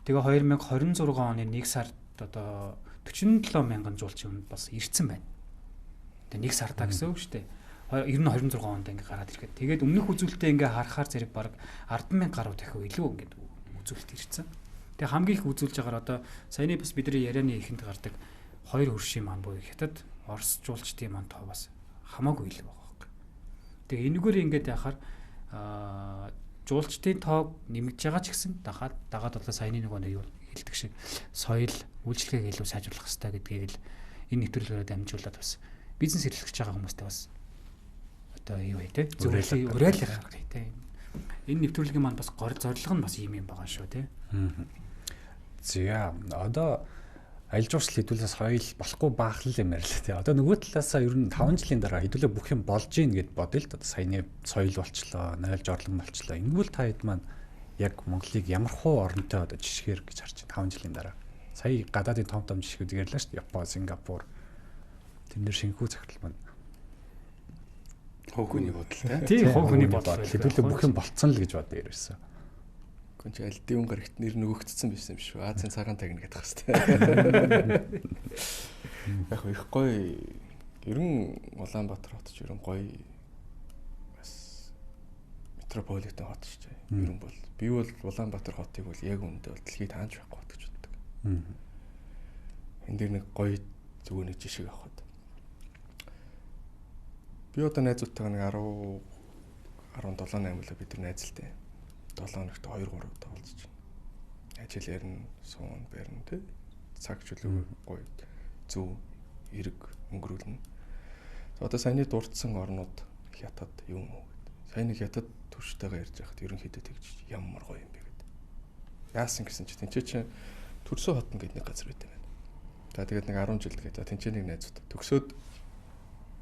Тэгээ 2026 оны 1 сард одоо 47 мянган жуулчин бас ирсэн байна. Тэгээ 1 сардаа гэсэн үг шүү дээ. Ер нь 26 онд ингээ гараад ирэхэд. Тэгээд өмнөх үзүүлэлтээ ингээ харахаар зэрэг баг 10,000 гаруй дахин илүү ингээд үзүүлэлт ирсэн. Тэгээ хамгийн их үзүүлж байгаагаар одоо саяны бас бидний ярианы ихэнд гардаг 2 хөршийн маань буюу хятад Орос жуулчдын маань тоо бас хамаагүй илүү байгаа байхгүй. Тэгээ энэгээр ингээд яхаар жуулчдын тоог нэмэгдэж байгаа ч гэсэн дагаад одоо саяны нөгөө юу хэлдэг шиг соёл үйлчлэгийг илүү сайжруулах хэрэгтэй гэдгийг л энэ нэвтрүүлгээрээ дамжуулаад бас бизнес эрхлэж байгаа хүмүүстэй бас одоо юу вэ те уриалга гаргая те. Энэ нэвтрүүлгийн маань бас зорилго нь бас ийм юм байгаа шүү те. За одоо аялал жуулчлал хэдүүлээс соёл болохгүй баахлал юм ярил л те. Одоо нөгөө талаасаа ер нь 5 жилийн дараа хэдүүлээ бүх юм болж ийн гэд бодъё л да. Саяны соёл болчлоо, найл жорлон болчлоо. Энгүүл та хэд маань яг Монголыг ямар хуу оронтой одоо жишгээр гэж харж байна 5 жилийн дараа. Сая гадаадын том жишгүүд ярьлаа шүү дээ. Япон, Сингапур. Тэнд шинхүү захирал маань хог хүний бодолтой. Тийм хог хүний бодол. Хэдүүлээ бүх юм болцсон л гэж бодё ерөөсөө. Гүн чи аль дивэн гарагт нэр нөгөөгдсөн байсан юм шүү. Азийн цагаан тагна гэдэг хэвчээ. Яг их гоё. Ер нь Улаанбаатар хот ч ер нь гоё бас метрополитен хот шүү дээ. Ер нь бол би бол Улаанбаатар хотыг бол яг үүндээ бол дэлхийд хаанч байхгүй хот гэж боддог. Энд дэр нэг гоё зүгээр нэг жишээ авах. Би одоо найзуудтайгаа нэг 17 8 л бид нар найзалтай. 7 хоногт 2 3 удаа уулзаж байна. Ажил ярина, суун барина тий. Цаг чөлөө гоё зөв эрг өнгөрүүлнэ. Одоо саяны дурдсан орнууд хятад юм уу гэдэг. Саяны хятад төрштэйгээ ярьж байхад ерөнхийдөө тэгж ямар гоё юм бэ гэдэг. Яасан гэсэн чи тэнцээ чи төрсөн хотн гэдэг нэг газар байт юм байна. За тэгээд нэг 10 жил гээд за тэнцээ нэг найзууд төгсөөд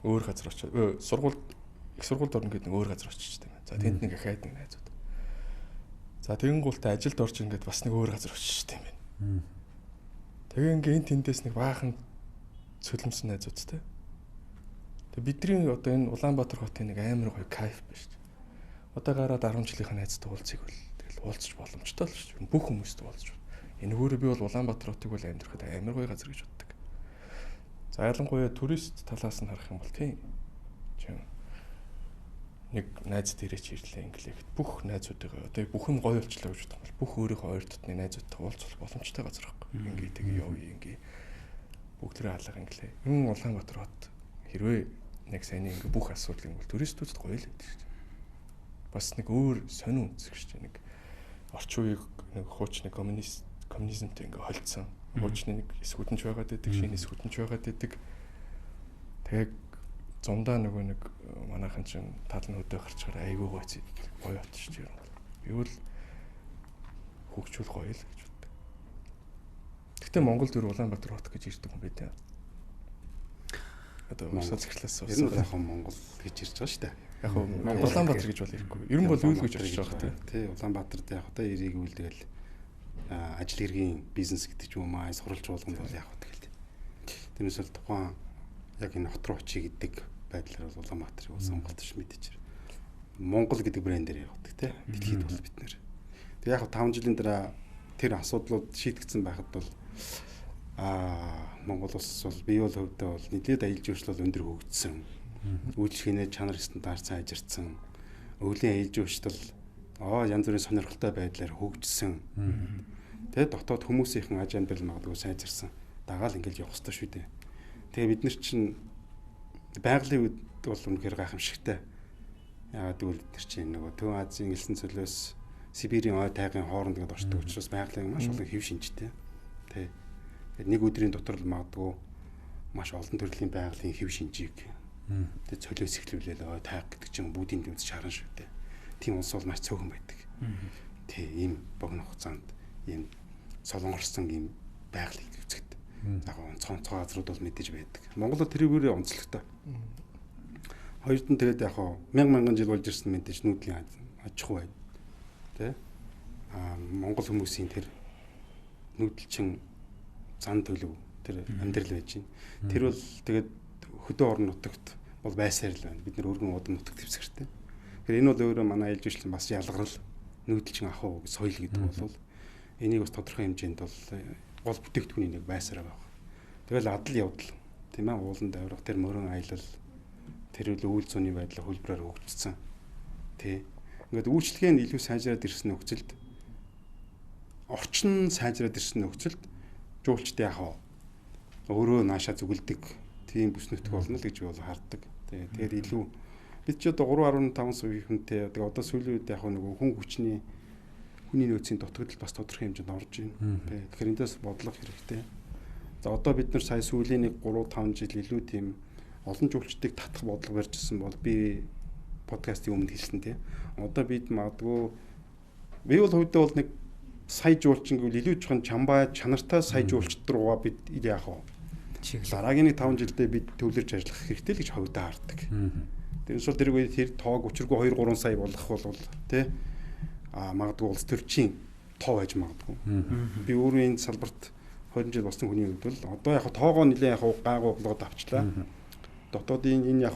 өөр газар очиж их сургуульд орно гэдэг нэг өөр газар очиж байгаа юм. За тэнд нэг ахаад нэг найзууд. За тэгэн гуултай ажилд орж ингээд бас нэг өөр газар очиж байгаа юм байна. Тэгээ ингээд энэ тэндээс нэг баахан цөлмсөн найзуудтай. Тэгээ бидний одоо энэ Улаанбаатар хотын нэг амар гоё кайф байна шүү дээ. Одоо гараад 10 жилийнхаа найзтай уулзъя бол тэгэл уулзах боломжтой л шүү дээ. Бүх хүмүүстэй уулзах. Энэгээр би бол Улаанбаатар хотыг бол амьдрахад амар гоё газар гэж боддог. За ялангуяа турист талаас нь харах юм бол тийм. Нэг найз дээрээч ирлээ инглихэд бүх найзуудыгаа одоо бүх юм гоё болчлоо гэж бодох юм бол бүх өөрийнхөө ойр дотны найзуудтай уулзах боломжтой газар байхгүй. Ингээ тэгээ явъя ингээ бүгдээ хаалга инглээ. Юм Улаанбаатар хот хэрвээ нэг сайн ингээ бүх асуудлыг бол туристүүд гоё л байдаг шүү дээ. Бас нэг өөр сонин үнцэг шүү дээ. Нэг орчин үеийг нэг хуучны коммунизмтэй ингээ холдсон. Хуучны нэг эсвүүдэнч байгаад байдаг, шинэ эсвүүдэнч байгаад байдаг. Тэгээ зундаа нөгөө нэг манайхан чинь тал нь өдөө гарчгаар айгүй гоё хот шүү дээ. Би бол хөгжүүл гоё л гэж боддог. Гэхдээ Монголд ир Улаанбаатар хот гэж ирдэг юм байна. Одоо Монгол захирлаас ер нь яг Монгол гэж ирж байгаа шүү дээ. Яг Улаанбаатар гэж бол ирэхгүй. Ер нь бол юу гэж очиж байгаа тий. Улаанбаатарт яг одоо ирийг үйл тэгэл ажил хэргийн бизнес гэдэг ч юм уу суралж болгонд бол яг тэгэл. Тэрнээс бол тухайн яг энэ хот руу очие гэдэг байдлаар бол Улаанбаатарыг Монголд ч мэдээж Монгол гэдэг брэндээр явдаг тий. Дэлхийд бол бид нэр. Тэг яг 5 жилийн дараа тэр асуудлууд шийдэгдсэн байхад бол Монгол улс бол бие бол хөвдөө бол нийлээд аялал жуулчлал өндөр хөгжсөн. Үйлчлэгийн чанар стандарт сайжирсан. Өвлийн аялал жуулчлал янз бүрийн сонирхолтой байдлаар хөгжсөн. Тэгээ дотоод хүмүүсийн аж амьдрал магадгүй сайжирсан. Дагаал ингээл явах хэрэгтэй шүү дээ. Тэгээ бид нар чинь байгалийн үед бол үнэхээр гайхамшигтай. Яагаад гэвэл бид нар чинь нөгөө Төв Азийн элсэн цөлөөс Сибирийн ой тайгын хооронд ингээд орчдөг учраас байгалийн маш олон хэв шинжтэй. Тэ. Нэг өдрийн дотор л магадгүй маш олон төрлийн байгалийн хэв шинжийг тэ цөлөөс эхлүүлээл ой тайг гэдэг чинь бүгдийн дүнс шаран шүү дээ. Тийм улс бол маш цөөхөн байдаг. Тэ ийм богино хугацаанд ийм солонгорсон ийм байгалыг үзэхэд яг онцгой газрууд бол мэдээж байдаг. Монголд тэрүүгээр онцлогтой. Хоёрд нь тэгээд яг мянган жил болж ирсэн мэдээж нүүдлийн аж ахуй байна. Тэ? Монгол хүмүүсийн тэр нүүдэлчин зан төлөв тэр амьдрал байж байна. Тэр бол тэгээд хөдөө орон нутагт бол байсаар л байна. Бид нэр өргөн удам нутагт төвсгэртэй. Тэгэхээр энэ бол өөрөө манай ээлж уучлал бас ялгарл нүүдэлчин ахуй соёл гэдэг бол энийг бас тодорхой хэмжээнд бол гол бүтээгдэхүүний нэг байсаар байгаа. Тэгэл адал явдал тийм ээ уулан даврах тэр мөрөн аялал тэр үйл зууны байдлаа хөлбрээр хөгжсөн. Тэ. Ингээд үйлчлэгээ нь илүү сайжраад ирсэн нөхцөлд орчин сайжраад ирсэн нөхцөлд жуулчдын яг өөрөө наашаа зүгэлдэг тийм бүс нутг болно л гэж би бол харддаг. Тэгэхээр илүү бид ч одоо 3.5% хүнтэй тэгээ одоо сүүлийн үед яг нэг хүн хүчний хүний нөөцийн дутагдал бас тодорхой хэмжээнд орж байна. Тэгэхээр эндээс бодлого хэрэгтэй. За одоо бид нар сая сүүлийн нэг 3-5 жил илүү тийм олон жуулчдыг татах бодлого барьжсэн бол би подкастын өмнө хэлсэн тийм. Одоо бид магадгүй би бол хувьдаа бол нэг сая жуулчин гэвэл илүү чухал чамбай чанартай сая жуулчд руугаа бид яах вэ? Дараагийн нэг 5 жилдээ бид төвлөрж ажиллах хэрэгтэй л гэж хувьдаа хардаг. Тэрс бол тэр үед тэр тоог өчргөө 2-3 сая болох бол тий магадгүй улс төрчийн тоо байж магадгүй. Би өөрөө энэ салбарт 20 жил болсон хүний хувьд бол одоо яг тоогоо нэлээд яг гайгуулгаад авчлаа. Дотоодын энэ яг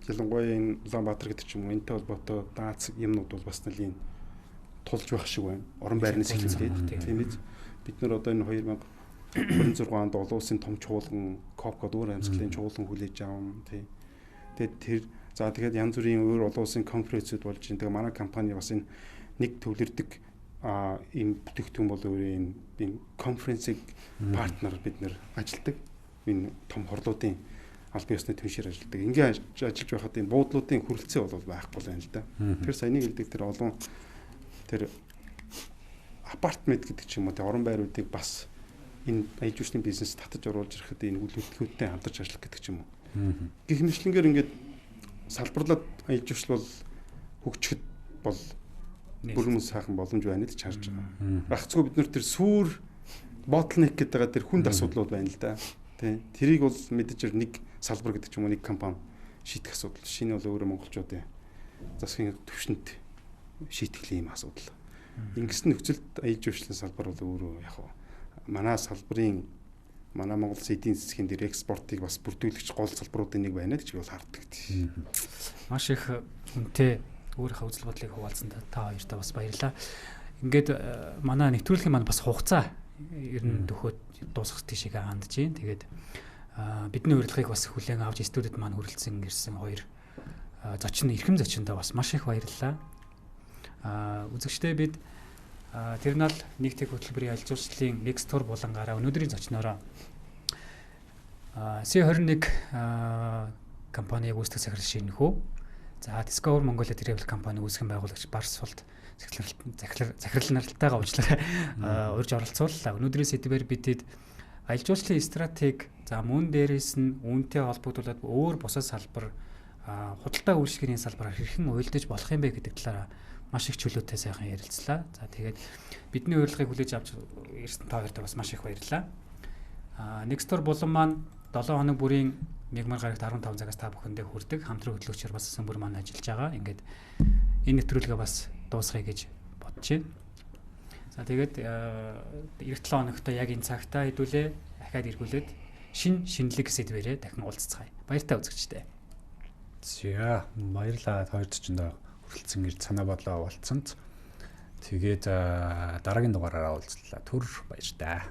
ялангуяа энэ Улаанбаатар гэдэг ч юм уу энэтэй холбоотой дац юмнууд бол бас нэлийн тулж байх шиг байна. Орон байрнаас эхлээд тийм биз. Бид нар одоо энэ 2026 онд олон улсын том чуулган КОП-код өөр амьсгалын чуулган хүлээж авам тий. Тэгээд янз бүрийн өөр олон улсын конференцүүд болж байна. Тэгээ манай компани бас энэ нэг төвлөрдөг ийм бүтээгдэхүүн бол өөрөө энэ конференцийг партнер бид нэр ажилдаг. Энэ том хорлуудын албан ёсны түншээр ажилдаг. Ингээ ажиллаж байхад энэ буудлуудын хүрэлцээ бол байхгүй байна л да. Тэгэхээр саяны хэлдэг тэр олон тэр апартмент гэдэг ч юм уу орон байруудыг бас энэ аяж үйлчлийн бизнес татаж оруулж ирэхэд энэ үйл хөдлөлтөд хамтарч ажиллах гэдэг ч юм уу. Гэх мэтлэнгээр ингээд салбарлаад аяж үйлчил бол хөгжихэд бол бүрэн сайхан боломж байна гэж харж байгаа. Багцгүй бид нар тэр сүр ботлнек гэдэг байгаа тэр хүнд асуудлууд байна л да. Тэ. Тэрийг бол мэдээж нэг салбар гэдэг ч юм уу нэг компани шийдэх асуудал. Шинэ бол өөрөө монголчуудын засгийн төвшөнд шийтгэл ийм асуудал. Ингэсэн нөхцөлд аяж үйлчлийн салбар бол өөрөө яг манай салбарын манай Монгол эдийн засгийн дээр экспортыг бас бүрдүүлэгч гол салбаруудын нэг байна гэж би бол хардаг. Маш их үнэтэй өөрийнхөө үзэл бодлыг хуваалцсан та хоёртаа бас баярлалаа. Ингээд манай нэвтрүүлгийн маань бас хугацаа ер нь төхөөд дуусах тийшээ хандж байна. Тэгээд бидний урилгыг бас хүлээн авч студид маань хүрэлцэн ирсэн хоёр зочин эрхэм зочиндоо бас маш их баярлалаа. Үзэгчдээ бид Тэрнал нэгтгэх хөтөлбөрийн альж үйлчлэлийн Nextor булангаараа өнөөдрийн зочноороо C21 компаниг үүсгэх захирал шинэхүү. За Discover Mongolia Travel компани үүсгэн байгуулагч Барсфолд захирал наралтайгаа уулзлаа урьж оролцууллаа. Өнөөдрийн сэдвээр бидэд альж үйлчлэлийн стратеги за мөн дээрээс нь үүнтэй холбогдуулаад өөр бусад салбар худалдаа үйлчлэгийн салбараар хэрхэн уялдаж болох юм бэ гэдэг талаар маш их чөлөөтэй сайхан ярилцлаа. За тэгээд бидний урилгыг хүлээж авч ирсэн та хоёртаа бас маш их баярлалаа. Nextor булан маань 7 хоног бүрийн мягмар гарагт 15 цагаас та бүхэндээ хүрдэг. Хамтран хөтлөгчөөр бас сан бүр маань ажиллаж байгаа. Ингээд энэ нэвтрүүлгээ бас дуусгая гэж бодож байна. За тэгээд эх 7 хоногт яг энэ цагтаа хэдүүлээ дахиад эргүүлээд шинэлэг сэдвэрээ дахин уулзцгаая. Баяртай үзэгчтэй. За баярлалаа хоёр зочиндоо хүрэлцэн ирж санаа бодлоо уулзсанд. Тэгээд дараагийн дугаараараа уулзлаа. Түр баяр таа.